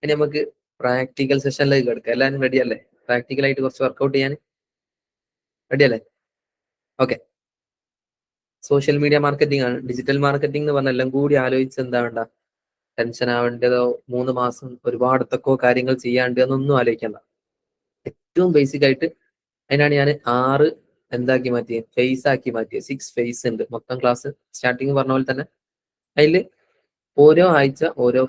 ഇനി നമുക്ക് പ്രാക്ടിക്കൽ സെഷനിലേക്ക് കിടക്കാം. എല്ലാവരും റെഡി അല്ലേ? പ്രാക്ടിക്കലായിട്ട് കുറച്ച് വർക്കൗട്ട് ചെയ്യാൻ റെഡി അല്ലേ? ഓക്കെ. സോഷ്യൽ മീഡിയ മാർക്കറ്റിംഗ് ആണ്. ഡിജിറ്റൽ മാർക്കറ്റിംഗ് എന്ന് പറഞ്ഞാൽ എല്ലാം കൂടി ആലോചിച്ച് എന്താ വേണ്ട, ടെൻഷൻ ആവേണ്ടതോ 3 മാസം ഒരുപാട് എന്തൊക്കെയോ കാര്യങ്ങൾ ചെയ്യാണ്ട് എന്നൊന്നും ആലോചിക്കണ്ട. ഏറ്റവും ബേസിക് ആയിട്ട് അതിനാണ് ഞാൻ 6 എന്താക്കി മാറ്റിയത്, ഫേസ് ആക്കി മാറ്റിയത്. 6 ഫേസ് ഉണ്ട് മൊത്തം. ക്ലാസ് സ്റ്റാർട്ടിങ് പറഞ്ഞ പോലെ തന്നെ അതിൽ ഓരോ ആഴ്ച ഓരോ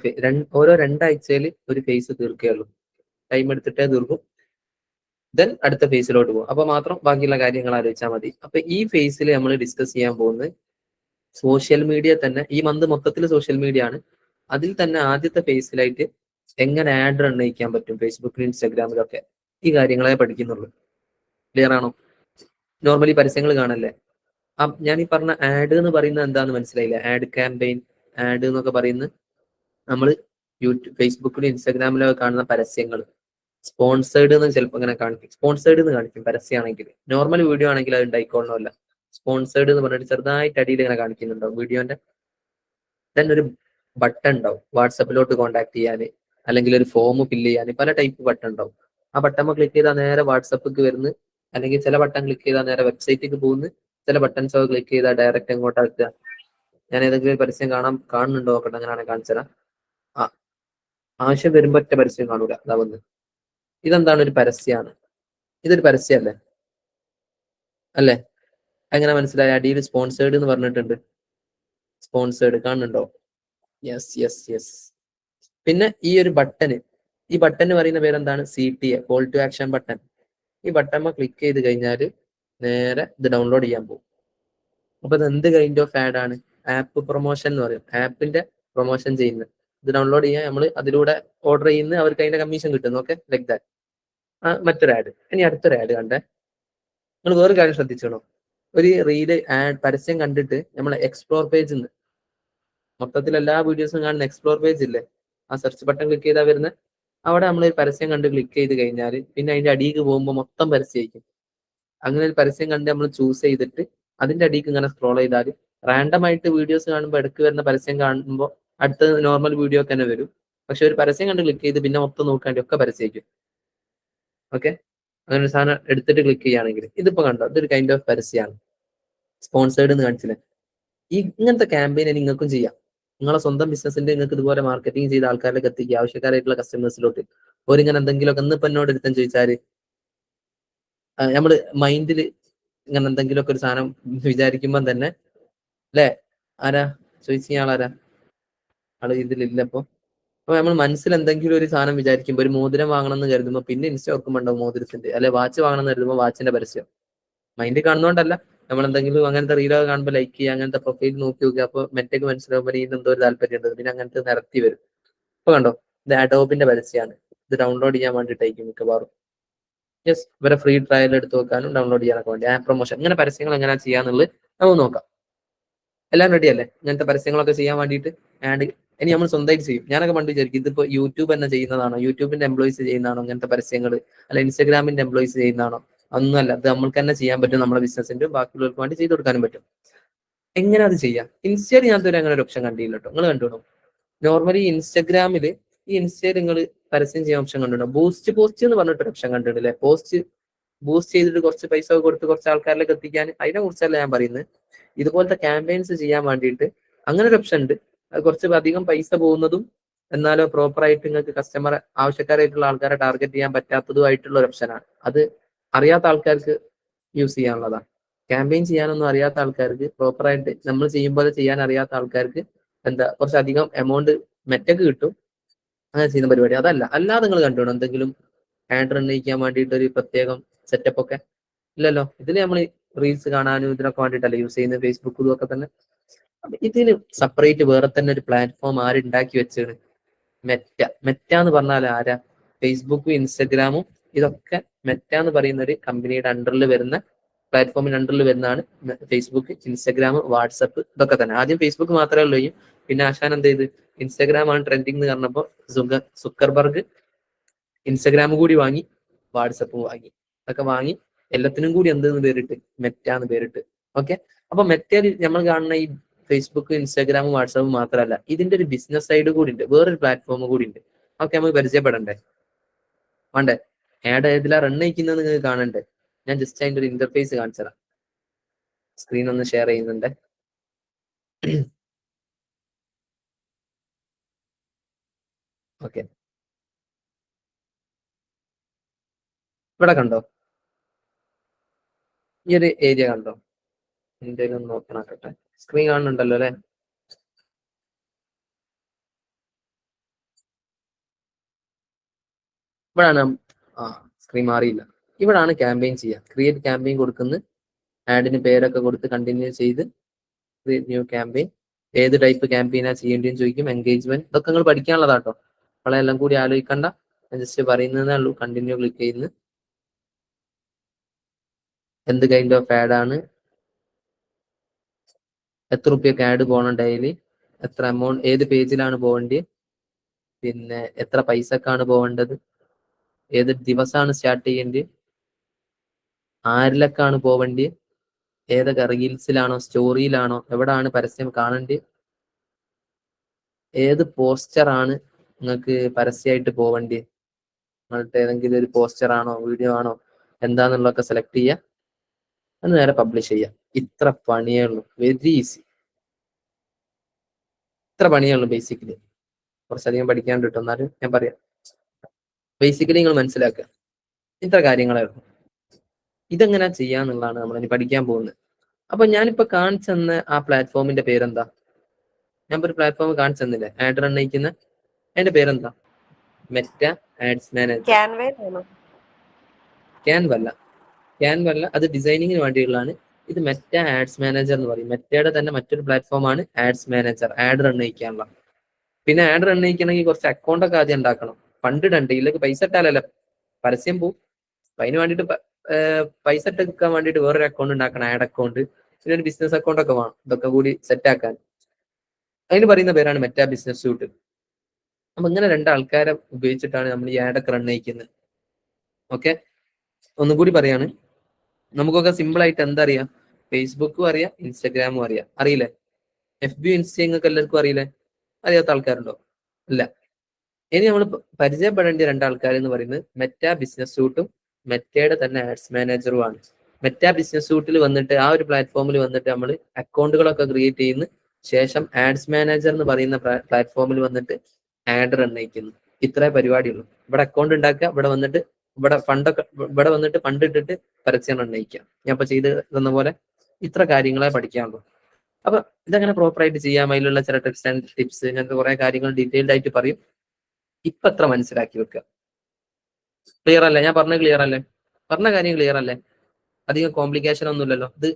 2 ആഴ്ചയിൽ ഒരു ഫേസ് തീർക്കുകയുള്ളൂ. ടൈം എടുത്തിട്ടേ തീർക്കും. ദെൻ അടുത്ത ഫേസിലോട്ട് പോകും. അപ്പൊ മാത്രം ബാക്കിയുള്ള കാര്യങ്ങൾ ആലോചിച്ചാൽ മതി. അപ്പൊ ഈ ഫേസിൽ നമ്മൾ ഡിസ്കസ് ചെയ്യാൻ പോകുന്നത് സോഷ്യൽ മീഡിയ തന്നെ. ഈ മന്ത് മൊത്തത്തിൽ സോഷ്യൽ മീഡിയ ആണ്. അതിൽ തന്നെ ആദ്യത്തെ ഫേസിലായിട്ട് എങ്ങനെ ആഡ് റൺ ചെയ്യിക്കാൻ പറ്റും ഫേസ്ബുക്കിലും ഇൻസ്റ്റാഗ്രാമിലൊക്കെ, ഈ കാര്യങ്ങളെ പഠിക്കുന്നുള്ളൂ. ക്ലിയർ ആണോ? നോർമലി പരസ്യങ്ങൾ കാണല്ലേ? ഞാൻ ഈ പറഞ്ഞ ആഡ് എന്ന് പറയുന്നത് എന്താന്ന് മനസ്സിലായില്ല? ആഡ് ക്യാമ്പയിൻ, ആഡ് എന്നൊക്കെ പറയുന്നത് നമ്മൾ ഫേസ്ബുക്കിലും ഇൻസ്റ്റാഗ്രാമിലും കാണുന്ന പരസ്യങ്ങൾ. സ്പോൺസേർഡ് എന്ന് ചിലപ്പോൾ ഇങ്ങനെ കാണിക്കും. സ്പോൺസേർഡ് എന്ന് കാണിക്കും പരസ്യമാണെങ്കിൽ. നോർമൽ വീഡിയോ ആണെങ്കിൽ അത് ഉണ്ടായിക്കോളണമല്ല. സ്പോൺസേർഡ് എന്ന് പറഞ്ഞിട്ട് ചെറുതായിട്ട് അടിയിൽ ഇങ്ങനെ കാണിക്കുന്നുണ്ടാവും വീഡിയോന്റെ. ദെൻ ഒരു ബട്ടൺ ഉണ്ടാവും വാട്സപ്പിലോട്ട് കോൺടാക്ട് ചെയ്യാൻ, അല്ലെങ്കിൽ ഒരു ഫോം ഫില്ല് ചെയ്യാൻ, പല ടൈപ്പ് ബട്ടൺ ഉണ്ടാവും. ആ ബട്ടൺ ക്ലിക്ക് ചെയ്താൽ നേരെ വാട്സപ്പിക്ക് വരുന്നു, അല്ലെങ്കിൽ ചില ബട്ടൺ ക്ലിക്ക് ചെയ്താൽ നേരെ വെബ്സൈറ്റിലേക്ക് പോകുന്നു, ചില ബട്ടൺസ് ഒക്കെ ക്ലിക്ക് ചെയ്താൽ ഡയറക്റ്റ് എങ്ങോട്ടാക്കുക. ഞാൻ ഏതെങ്കിലും പരസ്യം കാണുന്നുണ്ടോ നോക്കട്ടെ, അങ്ങനെയാണ് കാണിച്ചതാ. ആവശ്യം വരുമ്പോ ഒറ്റ പരസ്യം കാണൂല. അതാ വന്ന്. ഇതെന്താണ്? ഒരു പരസ്യമാണ്. ഇതൊരു പരസ്യമല്ലേ? അല്ലേ? എങ്ങനെ മനസ്സിലായി? അടിയിൽ സ്പോൺസേർഡ് എന്ന് പറഞ്ഞിട്ടുണ്ട്. സ്പോൺസേർഡ് കാണുന്നുണ്ടോ? യെസ്. പിന്നെ ഈ ഒരു ബട്ടന്, ഈ ബട്ടന് പറയുന്ന പേരെന്താണ്? CTA, call to action button. ഈ ബട്ടൺ ക്ലിക്ക് ചെയ്ത് കഴിഞ്ഞാൽ നേരെ ഇത് ഡൗൺലോഡ് ചെയ്യാൻ പോകും. അപ്പൊ ഇത് എന്ത് കൈൻഡ് ഓഫ് ആഡ് ആണ്? ആപ്പ് പ്രൊമോഷൻ എന്ന് പറയും. ആപ്പിന്റെ പ്രൊമോഷൻ ചെയ്യുന്നത്. ഇത് ഡൗൺലോഡ് ചെയ്യാൻ നമ്മൾ അതിലൂടെ ഓർഡർ ചെയ്യുന്ന അവർക്ക് അതിന്റെ കമ്മീഷൻ കിട്ടുന്നു. Okay, like that. മറ്റൊരു ആഡ്. ഇനി അടുത്തൊരു ആഡ് കണ്ടേ. നിങ്ങൾ വേറൊരു കാര്യം ശ്രദ്ധിച്ചോണോ? ഒരു റീല് ആഡ് പരസ്യം കണ്ടിട്ട് നമ്മൾ എക്സ്പ്ലോർ പേജ് നിന്ന് മൊത്തത്തിൽ എല്ലാ വീഡിയോസും കാണുന്ന എക്സ്പ്ലോർ പേജ് ഇല്ലേ? ആ സെർച്ച് ബട്ടൺ ക്ലിക്ക് ചെയ്താൽ വരുന്ന അവിടെ നമ്മൾ ഒരു പരസ്യം കണ്ട് ക്ലിക്ക് ചെയ്ത് കഴിഞ്ഞാൽ പിന്നെ അതിന്റെ അടിയിലേക്ക് പോകുമ്പോൾ മൊത്തം പരസ്യമായിരിക്കും. അങ്ങനെ ഒരു പരസ്യം കണ്ട് നമ്മൾ ചൂസ് ചെയ്തിട്ട് അതിന്റെ അടിയിലേക്ക് ഇങ്ങനെ സ്ക്രോൾ ചെയ്താൽ റാൻഡം ആയിട്ട് വീഡിയോസ് കാണുമ്പോൾ ഇടയ്ക്ക് വരുന്ന പരസ്യം കാണുമ്പോൾ അടുത്ത നോർമൽ വീഡിയോ ഒക്കെ തന്നെ വരും. പക്ഷെ ഒരു പരസ്യം കണ്ട് ക്ലിക്ക് ചെയ്ത് പിന്നെ മൊത്തം നോക്കാണ്ട് ഒക്കെ പരസ്യമായിരിക്കും. ഓക്കെ, അങ്ങനെ ഒരു സാധനം എടുത്തിട്ട് ക്ലിക്ക് ചെയ്യുകയാണെങ്കിൽ ഇതിപ്പോ കണ്ടോ, ഇതൊരു കൈൻഡ് ഓഫ് പരസ്യമാണ്. സ്പോൺസേർഡ് എന്ന് കാണിച്ചില്ലേ? ഇങ്ങനത്തെ ക്യാമ്പയിൻ നിങ്ങൾക്കും ചെയ്യാം. നിങ്ങളെ സ്വന്തം ബിസിനസിന്റെ നിങ്ങൾക്ക് ഇതുപോലെ മാർക്കറ്റിംഗ് ചെയ്ത ആൾക്കാരിലേക്ക് എത്തിക്കുക, ആവശ്യക്കാരായിട്ടുള്ള കസ്റ്റമേഴ്സിലോട്ട്. ഓരിങ്ങനെ എന്തെങ്കിലുമൊക്കെ ഇന്നിപ്പോ എന്നോട് എടുത്തെന്ന് ചോദിച്ചാല് നമ്മള് മൈൻഡിൽ ഇങ്ങനെ എന്തെങ്കിലുമൊക്കെ ഒരു സാധനം വിചാരിക്കുമ്പോൾ തന്നെ അല്ലെ, ആരാ ചോദിച്ചയാളാരാ? ആള് ഇതിലില്ല. അപ്പൊ നമ്മൾ മനസ്സിൽ എന്തെങ്കിലും ഒരു സാധനം വിചാരിക്കുമ്പോൾ, ഒരു മോതിരം വാങ്ങണം എന്ന് കരുതുമ്പോൾ പിന്നെ ഇൻസ്റ്റ ഓർക്കുമ്പോണ്ടാവും മോതിരത്തിന്റെ, അല്ലെ വാച്ച് വാങ്ങണം എന്ന് കരുതുമ്പോൾ വാച്ചിന്റെ പരസ്യം. മൈൻഡ് കാണുന്നോണ്ടല്ല, നമ്മൾ എന്തെങ്കിലും അങ്ങനത്തെ റീലൊക്കെ കാണുമ്പോൾ ലൈക്ക് ചെയ്യുക, അങ്ങനത്തെ പ്രൊഫൈൽ നോക്കി നോക്കുക. അപ്പൊ മെറ്റക്ക് മനസ്സിലാവുമ്പോൾ ഇതിന് എന്തോ ഒരു താല്പര്യം ഉണ്ട്, പിന്നെ അങ്ങനത്തെ നിരത്തി വരും. ഇപ്പൊ കണ്ടോ, ഇത് അഡോബിന്റെ പരസ്യമാണ്. ഇത് ഡൗൺലോഡ് ചെയ്യാൻ വേണ്ടിയിട്ടായിരിക്കും മിക്കവാറും. യെസ്, ഇവരെ ഫ്രീ ട്രയൽ എടുത്ത് നോക്കാനും ഡൗൺലോഡ് ചെയ്യാനൊക്കെ വേണ്ടി. App promotion. ഇങ്ങനെ പരസ്യങ്ങൾ എങ്ങനെയാ ചെയ്യാന്നുള്ളത് നമുക്ക് നോക്കാം. എല്ലാം റെഡി അല്ലേ ഇങ്ങനത്തെ പരസ്യങ്ങളൊക്കെ ചെയ്യാൻ വേണ്ടിയിട്ട്? ആൻഡ് ഇനി നമ്മൾ സ്വന്തമായിട്ട് ചെയ്യും. ഞാനൊക്കെ പണ്ട് വിചാരിക്കും ഇതിപ്പോ യൂട്യൂബ് തന്നെ ചെയ്യുന്നതാണോ, യൂട്യൂബിന്റെ എംപ്ലോയീസ് ചെയ്യുന്നതാണോ ഇങ്ങനത്തെ പരസ്യങ്ങൾ, അല്ല ഇൻസ്റ്റാഗ്രാമിന്റെ എംപ്ലോയീസ് ചെയ്യുന്നതാണോ? ഒന്നുമല്ല, ഇത് നമ്മൾക്ക് തന്നെ ചെയ്യാൻ പറ്റും. നമ്മുടെ ബിസിനസിന്റെ ബാക്കിയുള്ളവർക്ക് വേണ്ടി ചെയ്ത് കൊടുക്കാനും പറ്റും. എങ്ങനെ അത് ചെയ്യാം? ഇൻസ്റ്റയിൽ ഞാൻ ഇതുവരെ അങ്ങനെ ഒരു ഓപ്ഷൻ കണ്ടില്ല കേട്ടോ. നിങ്ങൾ കണ്ടുപിടും. നോർമലി ഇൻസ്റ്റാഗ്രാമിൽ ഈ ഇൻസ്റ്റയിൽ നിങ്ങൾ പരസ്യം ചെയ്യാൻ ഓപ്ഷൻ കണ്ടിട്ടുണ്ടോ? പോസ്റ്റ് എന്ന് പറഞ്ഞിട്ടൊരു ഓപ്ഷൻ കണ്ടിട്ടില്ലേ? ബൂസ്റ്റ് ചെയ്തിട്ട് കുറച്ച് പൈസ കൊടുത്ത് കുറച്ച് ആൾക്കാരിലേക്ക് എത്തിക്കാൻ. അതിനെ കുറിച്ചല്ല ഞാൻ പറയുന്നത്. ഇതുപോലത്തെ ക്യാമ്പയിൻസ് ചെയ്യാൻ വേണ്ടിയിട്ട് അങ്ങനെ ഒരു ഓപ്ഷൻ ഉണ്ട്. അത് കുറച്ച് അധികം പൈസ പോകുന്നതും എന്നാലോ പ്രോപ്പർ ആയിട്ട് നിങ്ങൾക്ക് കസ്റ്റമർ ആവശ്യക്കാരായിട്ടുള്ള ആൾക്കാരെ ടാർഗറ്റ് ചെയ്യാൻ പറ്റാത്തതുമായിട്ടുള്ള ഒരു ഓപ്ഷനാണ്. അത് അറിയാത്ത ആൾക്കാർക്ക് യൂസ് ചെയ്യാനുള്ളതാണ്. ക്യാമ്പയിൻ ചെയ്യാനൊന്നും അറിയാത്ത ആൾക്കാർക്ക്, പ്രോപ്പറായിട്ട് നമ്മൾ ചെയ്യുമ്പോൾ ചെയ്യാൻ അറിയാത്ത ആൾക്കാർക്ക് കുറച്ചധികം എമൗണ്ട് മെറ്റക്ക് കിട്ടും. അങ്ങനെ ചെയ്യുന്ന പരിപാടി അതല്ല. അല്ലാതെ നിങ്ങൾ കണ്ടുവേണം എന്തെങ്കിലും ആഡ് റൺ ചെയ്യിക്കാൻ വേണ്ടിയിട്ട് ഒരു പ്രത്യേകം സെറ്റപ്പ് ഒക്കെ? ഇല്ലല്ലോ. ഇതിൽ നമ്മൾ റീൽസ് കാണാനും ഇതിനൊക്കെ വേണ്ടിയിട്ടല്ല യൂസ് ചെയ്യുന്നത്, ഫേസ്ബുക്കും ഒക്കെ തന്നെ. ഇതിന് സെപ്പറേറ്റ് വേറെ തന്നെ ഒരു പ്ലാറ്റ്ഫോം ആരുണ്ടാക്കി വെച്ചാണ്? മെറ്റ എന്ന് പറഞ്ഞാൽ ആരാ? ഫേസ്ബുക്കും ഇൻസ്റ്റഗ്രാമും ഇതൊക്കെ മെറ്റ എന്ന് പറയുന്ന ഒരു കമ്പനിയുടെ അണ്ടറിൽ വരുന്ന, പ്ലാറ്റ്ഫോമിന്റെ അണ്ടറിൽ വരുന്നതാണ് ഫേസ്ബുക്ക്, ഇൻസ്റ്റഗ്രാം, വാട്സപ്പ് ഇതൊക്കെ തന്നെ. ആദ്യം ഫേസ്ബുക്ക് മാത്രമേ ഉള്ളൂ. പിന്നെ ആശാൻ എന്ത് ചെയ്ത്, ഇൻസ്റ്റഗ്രാം ആണ് ട്രെൻഡിങ് എന്ന് പറഞ്ഞപ്പോൾ സുക്കർബർഗ് ഇൻസ്റ്റഗ്രാം കൂടി വാങ്ങി, വാട്സപ്പ് വാങ്ങി. അതൊക്കെ വാങ്ങി എല്ലാത്തിനും കൂടി എന്തെന്ന് പേരിട്ട്? മെറ്റ എന്ന് പേരിട്ട്. ഓക്കെ, അപ്പൊ മെറ്റയിൽ നമ്മൾ കാണുന്ന ഈ ഫേസ്ബുക്ക്, ഇൻസ്റ്റാഗ്രാമും വാട്സാപ്പും മാത്രമല്ല, ഇതിന്റെ ഒരു ബിസിനസ് സൈഡ് കൂടി ഉണ്ട്. വേറൊരു പ്ലാറ്റ്ഫോം കൂടി ഉണ്ട്. ഓക്കെ, നമുക്ക് പരിചയപ്പെടണ്ടേ? വേണ്ടേ? ആഡ് ഏതിലാ റൺ ചെയ്യിക്കുന്നത് നിങ്ങൾക്ക് കാണണ്ടേ? ഞാൻ ജസ്റ്റ് അതിന്റെ ഒരു ഇന്റർഫേസ് കാണിച്ചതാ. സ്ക്രീൻ ഒന്ന് ഷെയർ ചെയ്യുന്നുണ്ട്. ഓക്കെ, ഇവിടെ കണ്ടോ? ഈ ഒരു ഏരിയ കണ്ടോ? എന്തെങ്കിലും ഒന്ന് നോക്കണാക്കട്ടെ. സ്ക്രീൻ കാണുന്നുണ്ടല്ലോ അല്ലെ? ഇവിടാണ് സ്ക്രീൻ മാറിയില്ല. ഇവിടാണ് ക്യാമ്പയിൻ ചെയ്യുക. ക്രിയേറ്റ് ക്യാമ്പയിൻ കൊടുക്കുന്ന, ആഡിന് പേരൊക്കെ കൊടുത്ത് കണ്ടിന്യൂ ചെയ്ത് ക്രിയേറ്റ് ന്യൂ ക്യാമ്പയിൻ. ഏത് ടൈപ്പ് ക്യാമ്പയിനാ ചെയ്യേണ്ടതെന്ന് ചോദിക്കും. എൻഗേജ്മെന്റ്, ഇതൊക്കെ നിങ്ങൾ പഠിക്കാനുള്ളതാട്ടോ. നമ്മളെല്ലാം കൂടി ആലോചിക്കണ്ട, ജസ്റ്റ് പറയുന്നതേ ഉള്ളൂ. കണ്ടിന്യൂ ക്ലിക്ക് ചെയ്യുന്നു. എന്ത് കൈൻഡ് ഓഫ് ആഡ് ആണ്, എത്ര റുപ്യക്ക് ആഡ് പോകണം ഡെയിലി, എത്ര എമൗണ്ട്, ഏത് പേജിലാണ് പോകേണ്ടത്, പിന്നെ എത്ര പൈസക്കാണ് പോകേണ്ടത്, ഏത് ദിവസമാണ് സ്റ്റാർട്ട് ചെയ്യേണ്ടത്, ആരിലൊക്കെയാണ് പോവേണ്ടത്, ഏതൊക്കെ റീൽസിലാണോ സ്റ്റോറിയിലാണോ എവിടാണ് പരസ്യം കാണേണ്ടത്, ഏത് പോസ്റ്ററാണ് നിങ്ങൾക്ക് പരസ്യമായിട്ട് പോവേണ്ടത്, നിങ്ങളുടെ ഏതെങ്കിലും ഒരു പോസ്റ്ററാണോ വീഡിയോ ആണോ എന്താന്നുള്ളതൊക്കെ സെലക്ട് ചെയ്യുക. അത് നേരെ പബ്ലിഷ് ചെയ്യാം. ഇത്ര പണിയേ ഉള്ളൂ. Very easy. ഇത്ര പണിയേ ഉള്ളൂ ബേസിക്കലി. കുറച്ചധികം പഠിക്കാണ്ട് കിട്ടും, എന്നാലും ഞാൻ പറയാം. ബേസിക്കലി നിങ്ങൾ മനസ്സിലാക്കുക, ഇത്ര കാര്യങ്ങളേ ഉള്ളൂ. ഇതെങ്ങനെ ചെയ്യാന്നുള്ളതാണ് നമ്മൾ ഇനി പഠിക്കാൻ പോകുന്നത്. അപ്പൊ ഞാനിപ്പോ കാണിച്ചു തന്ന ആ പ്ലാറ്റ്ഫോമിന്റെ പേരെന്താ? ഞാൻ ഒരു പ്ലാറ്റ്ഫോം കാണിച്ചു തന്നില്ലേ, ആഡ് റൺ അയക്കുന്ന, അതിന്റെ പേരെന്താ? Meta ads manager. ക്യാൻവ അല്ല, അത് ഡിസൈനിങ്ങിന് വേണ്ടിയുള്ളതാണ്. ഇത് മെറ്റ ആഡ്സ് മാനേജർ എന്ന് പറയും. മെറ്റയുടെ തന്നെ മറ്റൊരു പ്ലാറ്റ്ഫോമാണ് ആഡ്സ് മാനേജർ, ആഡ് റൺ അയക്കാനുള്ള. പിന്നെ ആഡ് റൺ അയക്കണമെങ്കിൽ കുറച്ച് അക്കൗണ്ട് ഒക്കെ ആദ്യം ഉണ്ടാക്കണം. ഫണ്ട് ഇടണ്ടേ, ഇതിലേക്ക് പൈസ ഇട്ടാലല്ല പരസ്യം പോവും. അതിന് വേണ്ടിയിട്ട് പൈസ ഇട്ടെടുക്കാൻ വേണ്ടിയിട്ട് വേറൊരു അക്കൗണ്ട് ഉണ്ടാക്കണം, ആഡ് അക്കൗണ്ട്. പിന്നെ ഒരു ബിസിനസ് അക്കൗണ്ട് ഒക്കെ വേണം. ഇതൊക്കെ കൂടി സെറ്റ് ആക്കാൻ. അതിന് പറയുന്ന പേരാണ് മെറ്റ ബിസിനസ് സ്യൂട്ട്. അപ്പൊ ഇങ്ങനെ രണ്ടാൾക്കാരെ ഉപയോഗിച്ചിട്ടാണ് നമ്മൾ ഈ ആഡ് ഒക്കെ റൺ അയക്കുന്നത്. ഓക്കെ, ഒന്നും കൂടി പറയാണ്. നമുക്കൊക്കെ സിമ്പിൾ ആയിട്ട് എന്താ അറിയാം? ഫേസ്ബുക്കും അറിയാം, ഇൻസ്റ്റാഗ്രാമും അറിയാം. അറിയില്ലേ? FB ഇൻസ്റ്റയും ഒക്കെ എല്ലാവർക്കും അറിയില്ലേ? അറിയാത്ത ആൾക്കാരുണ്ടോ? ഇല്ല. ഇനി നമ്മൾ പരിചയപ്പെടേണ്ട രണ്ടാൾക്കാർ എന്ന് പറയുന്നത് മെറ്റ ബിസിനസ് സൂട്ടും മെറ്റയുടെ തന്നെ ആഡ്സ് മാനേജറുമാണ്. മെറ്റ ബിസിനസ് സൂട്ടിൽ വന്നിട്ട് ആ ഒരു പ്ലാറ്റ്ഫോമിൽ വന്നിട്ട് നമ്മൾ അക്കൗണ്ടുകളൊക്കെ ക്രിയേറ്റ് ചെയ്യുന്നു. ശേഷം ആഡ്സ് മാനേജർ എന്ന് പറയുന്ന പ്ലാറ്റ്ഫോമിൽ വന്നിട്ട് ആഡ് റൺ അയക്കുന്നു. ഇത്രേ പരിപാടിയുള്ളൂ. ഇവിടെ അക്കൗണ്ട് ഉണ്ടാക്കുക, ഇവിടെ വന്നിട്ട് ഇവിടെ വന്നിട്ട് ഫണ്ട് ഇട്ടിട്ട് പരസ്യം റൺ അയക്കാം. ഞാൻ ഇപ്പൊ ചെയ്ത് തന്ന പോലെ ഇത്ര കാര്യങ്ങളെ പഠിക്കാനുള്ളൂ. അപ്പൊ ഇതെങ്ങനെ പ്രോപ്പറായിട്ട് ചെയ്യാം, അതിലുള്ള ചില ടിപ്സ് ആൻഡ് ടിപ്സ്, ഞങ്ങൾക്ക് കുറെ കാര്യങ്ങൾ ഡീറ്റെയിൽഡ് ആയിട്ട് പറയും. ഇപ്പൊ എത്ര മനസ്സിലാക്കി വെക്കുക. ക്ലിയർ അല്ലേ? ഞാൻ പറഞ്ഞ ക്ലിയർ അല്ലേ? പറഞ്ഞ കാര്യം ക്ലിയർ അല്ലേ? അധികം കോംപ്ലിക്കേഷൻ ഒന്നുമില്ലല്ലോ. ഇത്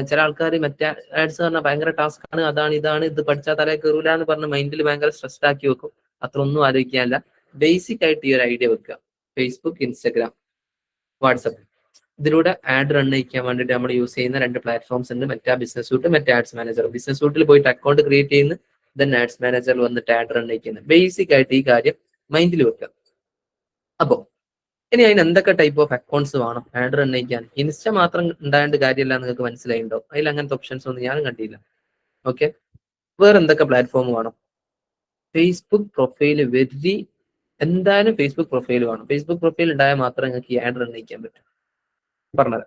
ചില ആൾക്കാർ മറ്റേ ആഡ്സ് പറഞ്ഞാൽ ഭയങ്കര ടാസ്ക് ആണ്, അതാണ് ഇതാണ്, ഇത് പഠിച്ചാൽ തലേ കയറൂല എന്ന് പറഞ്ഞ് മൈൻഡിൽ ഭയങ്കര സ്ട്രെസ്ഡ് ആക്കി വെക്കും. അത്ര ഒന്നും ആലോചിക്കാനില്ല. ബേസിക് ആയിട്ട് ഈ ഒരു ഐഡിയ വെക്കുക. ഫേസ്ബുക്ക്, ഇൻസ്റ്റഗ്രാം, വാട്സപ്പ്, ഇതിലൂടെ ആഡ് റൺ ചെയ്യിക്കാൻ വേണ്ടിയിട്ട് നമ്മൾ യൂസ് ചെയ്യുന്ന രണ്ട് പ്ലാറ്റ്ഫോംസ് ഉണ്ട്. Meta business suite, Meta ads manager. Business സൂട്ടിൽ പോയിട്ട് അക്കൗണ്ട് ക്രിയേറ്റ് ചെയ്യുന്നു, ദെൻ ആഡ്സ് മാനേജറിൽ വന്നിട്ട് ആഡ് റൺ ചെയ്യിക്കുന്നത്. ബേസിക് ആയിട്ട് ഈ കാര്യം മൈൻഡിൽ വെക്കുക. അപ്പോ ഇനി അതിന് എന്തൊക്കെ ടൈപ്പ് ഓഫ് അക്കൗണ്ട്സ് വേണം ആഡ് റൺ ചെയ്യിക്കാൻ? ഇൻസ്റ്റ മാത്രം ഉണ്ടായിട്ട് കാര്യമില്ല, നിങ്ങൾക്ക് മനസ്സിലായിണ്ടോ? അതിൽ അങ്ങനത്തെ ഓപ്ഷൻസ് ഒന്നും ഞാനും കണ്ടില്ല. ഓക്കെ, വേറെ എന്തൊക്കെ പ്ലാറ്റ്ഫോം വേണം? ഫേസ്ബുക്ക് പ്രൊഫൈല് എന്തായാലും ഫേസ്ബുക്ക് പ്രൊഫൈൽ വേണം. ഫേസ്ബുക്ക് പ്രൊഫൈൽ ഉണ്ടായാൽ മാത്രമേ നിങ്ങൾക്ക് ഈ ആഡ് റൺ ചെയ്യിക്കാൻ പറ്റും. പറഞ്ഞത്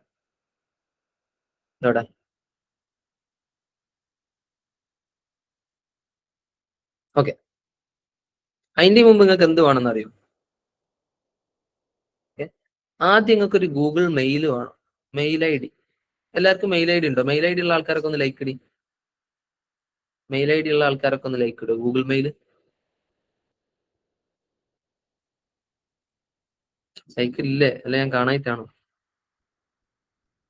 ഇവിടെ ഓക്കെ. അതിന്റെ മുമ്പ് നിങ്ങൾക്ക് എന്ത് വേണമെന്ന് അറിയോ? ആദ്യം നിങ്ങൾക്ക് ഒരു ഗൂഗിൾ മെയിൽ വേണം. Mail ID. എല്ലാവർക്കും മെയിൽ ID ഉണ്ടോ? മെയിൽ ID ഉള്ള ആൾക്കാരൊക്കെ ഒന്ന് ലൈക്ക് ഇടി. മെയിൽ ID ഉള്ള ആൾക്കാരൊക്കെ ഒന്ന് ലൈക്ക് ഇടുക. ഗൂഗിൾ മെയിൽ ലൈക്ക് ഇല്ലേ? അല്ല ഞാൻ കാണായിട്ടാണോ?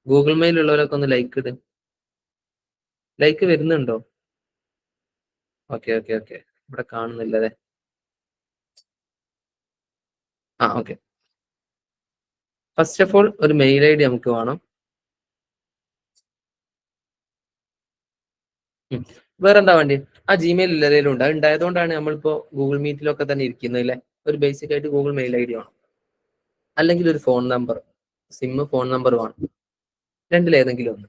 ഗൂഗിൾ മെയിൽ ഉള്ളവരൊക്കെ ഒന്ന് ലൈക്ക് ഇട്. ലൈക്ക് വരുന്നുണ്ടോ? ഓക്കെ ഓക്കെ ഓക്കെ, ഇവിടെ കാണുന്നില്ലതെ. ഓക്കെ. ഫസ്റ്റ് ഓഫ് ഓൾ ഒരു മെയിൽ ID നമുക്ക് വേണം. വേറെന്താ വേണ്ടി? ആ ജിമെയിൽ എല്ലാവരും ഉണ്ട്. അത് ഉണ്ടായതുകൊണ്ടാണ് നമ്മളിപ്പോ ഗൂഗിൾ മീറ്റിലൊക്കെ തന്നെ ഇരിക്കുന്നത് അല്ലേ? ഒരു ബേസിക് ആയിട്ട് ഗൂഗിൾ മെയിൽ ID വേണം. അല്ലെങ്കിൽ ഒരു ഫോൺ നമ്പർ, ഫോൺ നമ്പർ വേണം. രണ്ടിലേതെങ്കിലും ഒന്ന്.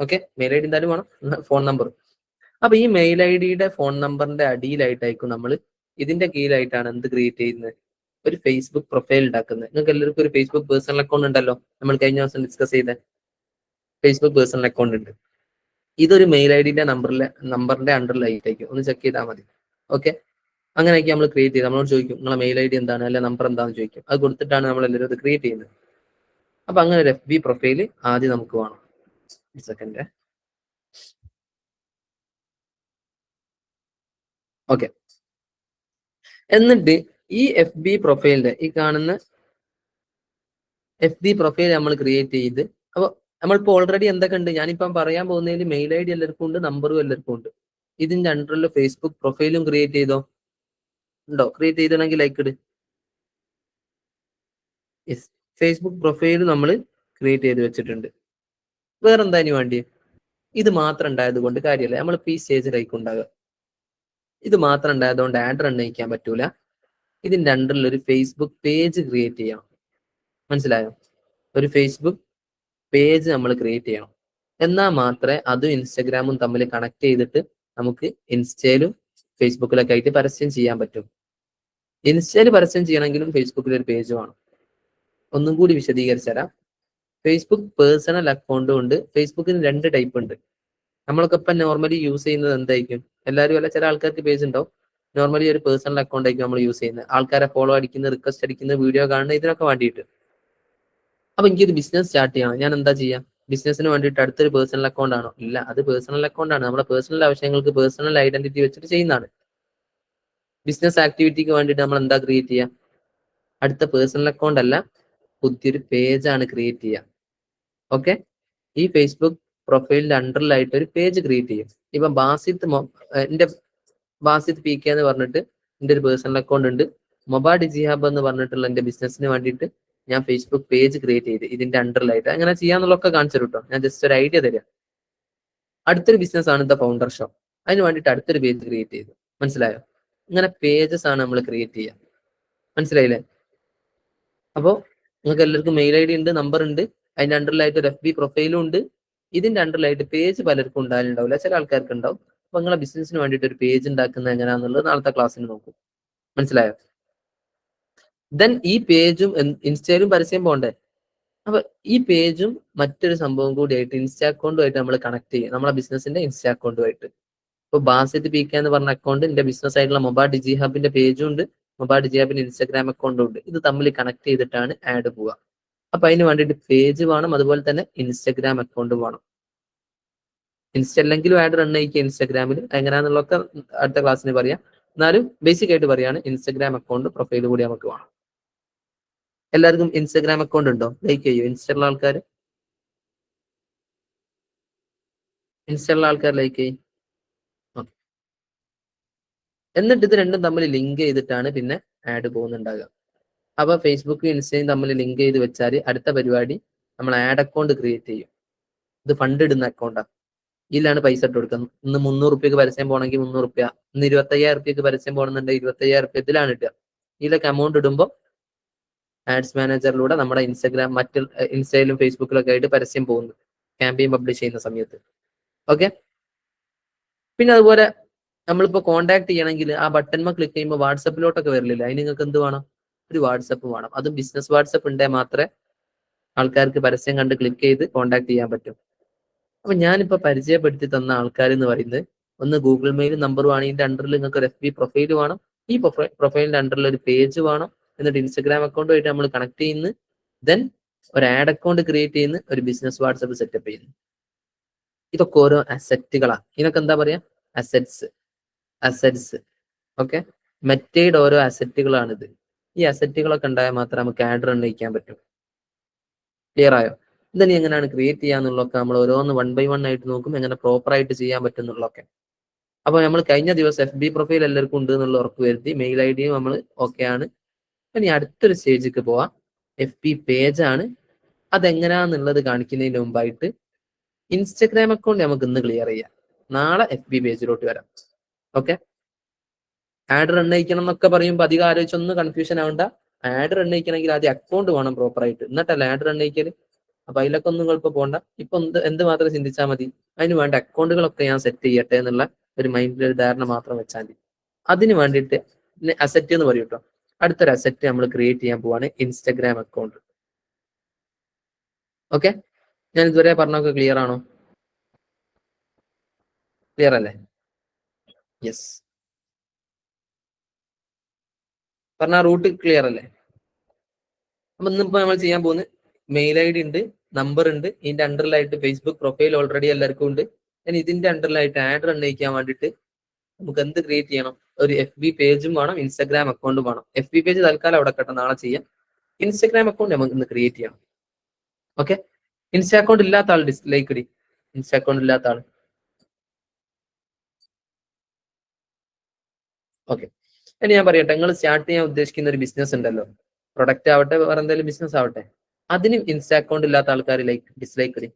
ഓക്കെ, മെയിൽ ID എന്തായാലും വേണം, ഫോൺ നമ്പർ. അപ്പൊ ഈ മെയിൽ ID യുടെ ഫോൺ നമ്പറിന്റെ അടിയിലായിട്ടായിരിക്കും നമ്മൾ ഇതിന്റെ കീഴിലായിട്ടാണ് എന്ത് ക്രിയേറ്റ് ചെയ്യുന്നത്, ഒരു ഫേസ്ബുക്ക് പ്രൊഫൈൽ ഉണ്ടാക്കുന്നത്. നിങ്ങൾക്ക് എല്ലാവർക്കും ഒരു ഫേസ്ബുക്ക് പേഴ്സണൽ അക്കൗണ്ട് ഉണ്ടല്ലോ, നമ്മൾ കഴിഞ്ഞ ദിവസം ഡിസ്കസ് ചെയ്ത ഫേസ്ബുക്ക് പേഴ്സണൽ അക്കൗണ്ട് ഉണ്ട്. ഇതൊരു മെയിൽ ഐ ഡിന്റെ നമ്പറിന്റെ അണ്ടറിലായിട്ടേക്കും, ഒന്ന് ചെക്ക് ചെയ്താൽ മതി. ഓക്കെ, അങ്ങനെയൊക്കെ നമ്മൾ ക്രിയേറ്റ് ചെയ്ത് നമ്മളോട് ചോദിക്കും നിങ്ങളെ മെയിൽ ഐ ഡി എന്താണ് അല്ലെ നമ്പർ എന്താണെന്ന് ചോദിക്കും. അത് കൊടുത്തിട്ടാണ് നമ്മൾ എല്ലാവരും അത് ക്രിയേറ്റ് ചെയ്യുന്നത്. അപ്പൊ അങ്ങനെ ഒരു FB പ്രൊഫൈൽ ആദ്യം നമുക്ക് വേണം. സെക്കൻഡ്. ഓക്കെ, എന്നിട്ട് ഈ FB പ്രൊഫൈലിന്റെ ഈ കാണുന്ന FB പ്രൊഫൈൽ നമ്മൾ ക്രിയേറ്റ് ചെയ്ത്, അപ്പൊ നമ്മളിപ്പോ ഓൾറെഡി എന്തൊക്കെ ഉണ്ട്, ഞാനിപ്പം പറയാൻ പോകുന്നതിൽ മെയിൽ ഐ ഡി എല്ലാവർക്കും ഉണ്ട്, നമ്പറും എല്ലാവർക്കും ഉണ്ട്. ഇതിന്റെ അണ്ടറിൽ ഫേസ്ബുക്ക് പ്രൊഫൈലും ക്രിയേറ്റ് ചെയ്തോ? ഉണ്ടോ? ക്രിയേറ്റ് ചെയ്തിട്ടുണ്ടെങ്കിൽ ലൈക്ക് ഇട്. യെസ്, ഫേസ്ബുക്ക് പ്രൊഫൈൽ നമ്മൾ ക്രിയേറ്റ് ചെയ്ത് വെച്ചിട്ടുണ്ട്. വേറെന്താ ഇനി വേണ്ടി? ഇത് മാത്രം ഉണ്ടായത് കൊണ്ട് കാര്യമല്ല, നമ്മളിപ്പോ ഈ സ്റ്റേജിലേക്ക് ഉണ്ടാകുക. ഇത് മാത്രം ഉണ്ടായതുകൊണ്ട് ആഡ് റൺ ചെയ്യിക്കാൻ പറ്റൂല. ഇതിന്റെ അണ്ടറിൽ ഒരു ഫേസ്ബുക്ക് പേജ് ക്രിയേറ്റ് ചെയ്യണം. മനസ്സിലായോ? ഒരു ഫേസ്ബുക്ക് പേജ് നമ്മൾ ക്രിയേറ്റ് ചെയ്യണം. എന്നാൽ മാത്രമേ അതും ഇൻസ്റ്റഗ്രാമും തമ്മിൽ കണക്ട് ചെയ്തിട്ട് നമുക്ക് ഇൻസ്റ്റയിലും ഫേസ്ബുക്കിലൊക്കെ ആയിട്ട് പരസ്യം ചെയ്യാൻ പറ്റും. ഇൻസ്റ്റയിൽ പരസ്യം ചെയ്യണമെങ്കിലും ഫേസ്ബുക്കിൽ ഒരു പേജ് വേണം. ഒന്നും കൂടി വിശദീകരിച്ചു തരാം. ഫേസ്ബുക്ക് പേഴ്സണൽ അക്കൗണ്ടും ഉണ്ട്. ഫേസ്ബുക്കിന് 2 ടൈപ്പ് ഉണ്ട്. നമ്മളൊക്കെ ഇപ്പം നോർമലി യൂസ് ചെയ്യുന്നത് എന്തായിരിക്കും? എല്ലാവരും അല്ല, ചില ആൾക്കാർക്ക് പേജ് ഉണ്ടാവും. നോർമലി ഒരു പേഴ്സണൽ അക്കൗണ്ട് ആയിരിക്കും നമ്മൾ യൂസ് ചെയ്യുന്നത്. ആൾക്കാരെ ഫോളോ അടിക്കുന്ന, റിക്വസ്റ്റ് അടിക്കുന്ന, വീഡിയോ കാണുന്ന, ഇതിനൊക്കെ വേണ്ടിയിട്ട്. അപ്പൊ എനിക്കൊരു ബിസിനസ് സ്റ്റാർട്ട് ചെയ്യണം. ഞാൻ എന്താ ചെയ്യാം? ബിസിനസിന് വേണ്ടിയിട്ട് അടുത്തൊരു പേഴ്സണൽ അക്കൗണ്ട് ആണോ? ഇല്ല, അത് പേഴ്സണൽ അക്കൗണ്ട് ആണ്. നമ്മുടെ പേഴ്സണൽ ആവശ്യങ്ങൾക്ക് പേഴ്സണൽ ഐഡന്റിറ്റി വെച്ചിട്ട് ചെയ്യുന്നതാണ്. ബിസിനസ് ആക്ടിവിറ്റിക്ക് വേണ്ടിയിട്ട് നമ്മൾ എന്താ ക്രിയേറ്റ് ചെയ്യുക? അടുത്ത പേഴ്സണൽ അക്കൗണ്ട് അല്ല, പുതിയൊരു പേജാണ് ക്രിയേറ്റ് ചെയ്യുക. ഓക്കെ, ഈ ഫേസ്ബുക്ക് പ്രൊഫൈലിന്റെ അണ്ടറിലായിട്ട് ഒരു പേജ് ക്രിയേറ്റ് ചെയ്യും. ഇപ്പൊ എന്റെ ബാസിത്ത് PK എന്ന് പറഞ്ഞിട്ട് എന്റെ ഒരു പേഴ്സണൽ അക്കൗണ്ട് ഉണ്ട്. മൊബാ ഡിജിഹാബ് എന്ന് പറഞ്ഞിട്ടുള്ള എന്റെ ബിസിനസിന് വേണ്ടിയിട്ട് ഞാൻ ഫേസ്ബുക്ക് പേജ് ക്രിയേറ്റ് ചെയ്ത് ഇതിന്റെ അണ്ടറിലായിട്ട് അങ്ങനെ ചെയ്യാന്നുള്ളതൊക്കെ കാണിച്ചു കേട്ടോ. ഞാൻ ജസ്റ്റ് ഒരു ഐഡിയ തരാം. അടുത്തൊരു ബിസിനസ് ആണ് ദ ഫൗണ്ടർ ഷോ. അതിന് വേണ്ടിയിട്ട് അടുത്തൊരു പേജ് ക്രിയേറ്റ് ചെയ്തു. മനസ്സിലായോ? ഇങ്ങനെ പേജസ് ആണ് നമ്മൾ ക്രിയേറ്റ് ചെയ്യുക. മനസ്സിലായില്ലേ? അപ്പോൾ നിങ്ങൾക്ക് എല്ലാവർക്കും മെയിൽ ID ഉണ്ട്, നമ്പർ ഉണ്ട്, അതിന്റെ അണ്ടറിലായിട്ട് ഒരു FB പ്രൊഫൈലും ഉണ്ട്. ഇതിന്റെ അണ്ടറിലായിട്ട് പേജ് പലർക്കും ഉണ്ടാവില്ല, ചില ആൾക്കാർക്ക് ഉണ്ടാവും. അപ്പൊ നിങ്ങളെ ബിസിനസിന് വേണ്ടിയിട്ട് ഒരു പേജ് ഉണ്ടാക്കുന്നത് എങ്ങനെയാണെന്നുള്ളത് നാളത്തെ ക്ലാസ്സിന് നോക്കും. മനസ്സിലായോ? ദെൻ ഈ പേജും ഇൻസ്റ്റയിലും പരസ്യം പോണ്ടേ? അപ്പൊ ഈ പേജും മറ്റൊരു സംഭവം കൂടിയായിട്ട് ഇൻസ്റ്റ അക്കൗണ്ടുമായിട്ട് നമ്മൾ കണക്ട് ചെയ്യും, നമ്മളെ ബിസിനസിന്റെ ഇൻസ്റ്റ അക്കൗണ്ടുമായിട്ട്. ഇപ്പൊ ബാസിത്ത് PK എന്ന് പറഞ്ഞ അക്കൗണ്ട് എന്റെ ബിസിനസ് ആയിട്ടുള്ള മൊബാ ഡിജിഹാബിന്റെ പേജും ഉണ്ട്, മൊബാ ഡിജിഹാബിന്റെ ഇൻസ്റ്റാഗ്രാം അക്കൗണ്ടും ഉണ്ട്. ഇത് തമ്മിൽ കണക്ട് ചെയ്തിട്ടാണ് ആഡ് പോവുക. അപ്പൊ അതിന് വേണ്ടിയിട്ട് പേജ് വേണം, അതുപോലെ തന്നെ ഇൻസ്റ്റഗ്രാം അക്കൗണ്ട് വേണം. ഇൻസ്റ്റ അല്ലെങ്കിലും ആഡ് റൺ ചെയ്യിക്കുക ഇൻസ്റ്റാഗ്രാമിൽ. എങ്ങനെയാണെന്നുള്ളതൊക്കെ അടുത്ത ക്ലാസ്സിന് പറയാം. എന്നാലും ബേസിക് ആയിട്ട് പറയാണ്, ഇൻസ്റ്റഗ്രാം അക്കൗണ്ട് പ്രൊഫൈൽ കൂടി നമുക്ക് വേണം. എല്ലാവർക്കും ഇൻസ്റ്റഗ്രാം അക്കൗണ്ട് ഉണ്ടോ? ലൈക്ക് ചെയ്യൂ ഇൻസ്റ്റയുള്ള ആൾക്കാർ. ഇൻസ്റ്റയുള്ള ആൾക്കാർ ലൈക്ക് ചെയ്യും. എന്നിട്ട് ഇത് രണ്ടും തമ്മിൽ ലിങ്ക് ചെയ്തിട്ടാണ് പിന്നെ ആഡ് പോകുന്നുണ്ടാകുക. അപ്പൊ ഫേസ്ബുക്കും ഇൻസ്റ്റയും തമ്മിൽ ലിങ്ക് ചെയ്ത് വെച്ചാൽ അടുത്ത പരിപാടി നമ്മൾ ആഡ് അക്കൗണ്ട് ക്രിയേറ്റ് ചെയ്യും. ഇത് ഫണ്ട് ഇടുന്ന അക്കൗണ്ടാണ്. ഇതിലാണ് പൈസ ഇട്ട് കൊടുക്കുന്നത്. ഇന്ന് 300 റുപ്യക്ക് പരസ്യം പോകണമെങ്കിൽ 300 റുപ്യ, ഇന്ന് 25,000 റുപ്യക്ക് പരസ്യം പോകണമെന്നുണ്ടെങ്കിൽ 25,000 റുപ്യ ഇതിലാണ് ഇട്ടുക. ഇതിലൊക്കെ എമൗണ്ട് ഇടുമ്പോൾ ആഡ്സ് മാനേജറിലൂടെ നമ്മുടെ ഇൻസ്റ്റയിലും ഫേസ്ബുക്കിലൊക്കെ ആയിട്ട് പരസ്യം പോകുന്നു ക്യാമ്പയിൻ പബ്ലിഷ് ചെയ്യുന്ന സമയത്ത്. ഓക്കെ, പിന്നെ അതുപോലെ നമ്മളിപ്പോൾ കോൺടാക്ട് ചെയ്യണമെങ്കിൽ ആ ബട്ടൺമ ക്ലിക്ക് ചെയ്യുമ്പോൾ വാട്സപ്പിലോട്ടൊക്കെ വരില്ല. അതിന് നിങ്ങൾക്ക് എന്ത് വേണം? ഒരു വാട്സപ്പ് വേണം. അതും ബിസിനസ് വാട്സപ്പ് ഉണ്ടെങ്കിൽ മാത്രമേ ആൾക്കാർക്ക് പരസ്യം കണ്ട് ക്ലിക്ക് ചെയ്ത് കോൺടാക്ട് ചെയ്യാൻ പറ്റും. അപ്പൊ ഞാനിപ്പോ പരിചയപ്പെടുത്തി തന്ന ആൾക്കാർ എന്ന് പറയുന്നത്, ഒന്ന് ഗൂഗിൾ മെയിൽ നമ്പർ ആണ്, ഇതിന്റെ അണ്ടറിൽ നിങ്ങൾക്ക് ഒരു FB പ്രൊഫൈൽ വേണം, ഈ പ്രൊഫൈലിന്റെ അണ്ടറിൽ ഒരു പേജ് വേണം, എന്നിട്ട് ഇൻസ്റ്റഗ്രാം അക്കൗണ്ടുമായിട്ട് നമ്മൾ കണക്ട് ചെയ്യുന്നു, ദെൻ ഒരു ആഡ് അക്കൗണ്ട് ക്രിയേറ്റ് ചെയ്യുന്നു, ഒരു ബിസിനസ് വാട്സപ്പ് സെറ്റപ്പ് ചെയ്യുന്നു. ഇതൊക്കെ ഓരോ അസറ്റുകളാണ്. ഇതിനൊക്കെ എന്താ പറയാ? അസറ്റ്സ്. ഓക്കെ, മെറ്റയുടെ ഓരോ അസറ്റുകളാണിത്. ഈ അസറ്റുകളൊക്കെ ഉണ്ടായാൽ മാത്രമേ നമുക്ക് ആഡ് റൺ ചെയ്യിക്കാൻ പറ്റും. ക്ലിയർ ആയോ? ഇതിനി എങ്ങനെയാണ് ക്രിയേറ്റ് ചെയ്യാന്നുള്ളതൊക്കെ നമ്മൾ ഓരോന്ന് 1 by 1 ആയിട്ട് നോക്കും, എങ്ങനെ പ്രോപ്പർ ആയിട്ട് ചെയ്യാൻ പറ്റും എന്നുള്ളതൊക്കെ. അപ്പൊ നമ്മൾ കഴിഞ്ഞ ദിവസം FB പ്രൊഫൈൽ എല്ലാവർക്കും ഉണ്ട് എന്നുള്ള ഉറപ്പ് വരുത്തി, മെയിൽ ID നമ്മൾ ഓക്കെ ആണ്. ഇനി അടുത്തൊരു സ്റ്റേജിലേക്ക് പോവാം. FB പേജ് ആണ്. അതെങ്ങനെയാന്നുള്ളത് കാണിക്കുന്നതിന് മുമ്പായിട്ട് ഇൻസ്റ്റഗ്രാം അക്കൗണ്ട് നമുക്ക് ഇന്ന് ക്ലിയർ ചെയ്യാം, നാളെ FB പേജിലോട്ട് വരാം. ഓക്കെ, ആഡ് റൺ ചെയ്യിക്കണം എന്നൊക്കെ പറയുമ്പോൾ അധികം ആലോചിച്ചൊന്നും കൺഫ്യൂഷൻ ആവണ്ട. ആഡ് റൺ ചെയ്യിക്കണമെങ്കിൽ ആദ്യം അക്കൗണ്ട് വേണം പ്രോപ്പർ ആയിട്ട്, എന്നിട്ടല്ല ആഡ് റൺ ചെയ്യിക്കല്. അപ്പൊ അതിലൊക്കെ ഒന്നും കുഴപ്പം പോകണ്ട. ഇപ്പൊ എന്ത് മാത്രം ചിന്തിച്ചാൽ മതി, അതിന് വേണ്ട അക്കൗണ്ടുകളൊക്കെ ഞാൻ സെറ്റ് ചെയ്യട്ടെ എന്നുള്ള ഒരു മൈൻഡിൽ ഒരു ധാരണ മാത്രം വെച്ചാൽ മതി. അതിന് വേണ്ടിയിട്ട് അസറ്റ് എന്ന് പറയും കേട്ടോ. അടുത്തൊരു അസറ്റ് നമ്മൾ ക്രിയേറ്റ് ചെയ്യാൻ പോവാണ് ഇൻസ്റ്റഗ്രാം അക്കൗണ്ട്. ഓക്കെ, ഞാൻ ഇതുവരെ പറഞ്ഞൊക്കെ ക്ലിയർ ആണോ? ക്ലിയർ അല്ലേ? യെസ്, പറഞ്ഞ റൂട്ട് ക്ലിയർ അല്ലേ? അപ്പൊ ഇന്നിപ്പോ നമ്മൾ ചെയ്യാൻ പോകുന്നത് മെയിൽ ഐ ഡി ഉണ്ട്, നമ്പർ ഉണ്ട്, ഇതിന്റെ അണ്ടറിലായിട്ട് ഫേസ്ബുക്ക് പ്രൊഫൈൽ ഓൾറെഡി എല്ലാവർക്കും ഉണ്ട്. ഇനി ഇതിന്റെ അണ്ടറിലായിട്ട് ആഡ് റൺ ചെയ്യിക്കാൻ വേണ്ടിയിട്ട് നമുക്ക് എന്ത് ക്രിയേറ്റ് ചെയ്യണം? ഒരു FB പേജും വേണം, ഇൻസ്റ്റാഗ്രാം അക്കൗണ്ടും വേണം. FB പേജ് തൽക്കാലം അവിടെ കട്ടെ, നാളെ ചെയ്യാം. ഇൻസ്റ്റാഗ്രാം അക്കൗണ്ട് നമുക്ക് ഇന്ന് ക്രിയേറ്റ് ചെയ്യണം. ഓക്കെ, ഇൻസ്റ്റാ അക്കൗണ്ട് ഇല്ലാത്ത ആൾ ഡിസ്ലൈക്ക് ഇടി. ഇൻസ്റ്റാ അക്കൗണ്ട് ഇല്ലാത്ത ആൾ. ഓക്കെ, ഇനി ഞാൻ പറയട്ടെ, നിങ്ങൾ സ്റ്റാർട്ട് ചെയ്യാൻ ഉദ്ദേശിക്കുന്ന ഒരു ബിസിനസ് ഉണ്ടല്ലോ, പ്രൊഡക്റ്റ് ആവട്ടെ വേറെ എന്തെങ്കിലും ബിസിനസ് ആവട്ടെ, അതിന് ഇൻസ്റ്റാ അക്കൗണ്ട് ഇല്ലാത്ത ആൾക്കാർ ഡിസ്ലൈക്ക് ഇടി.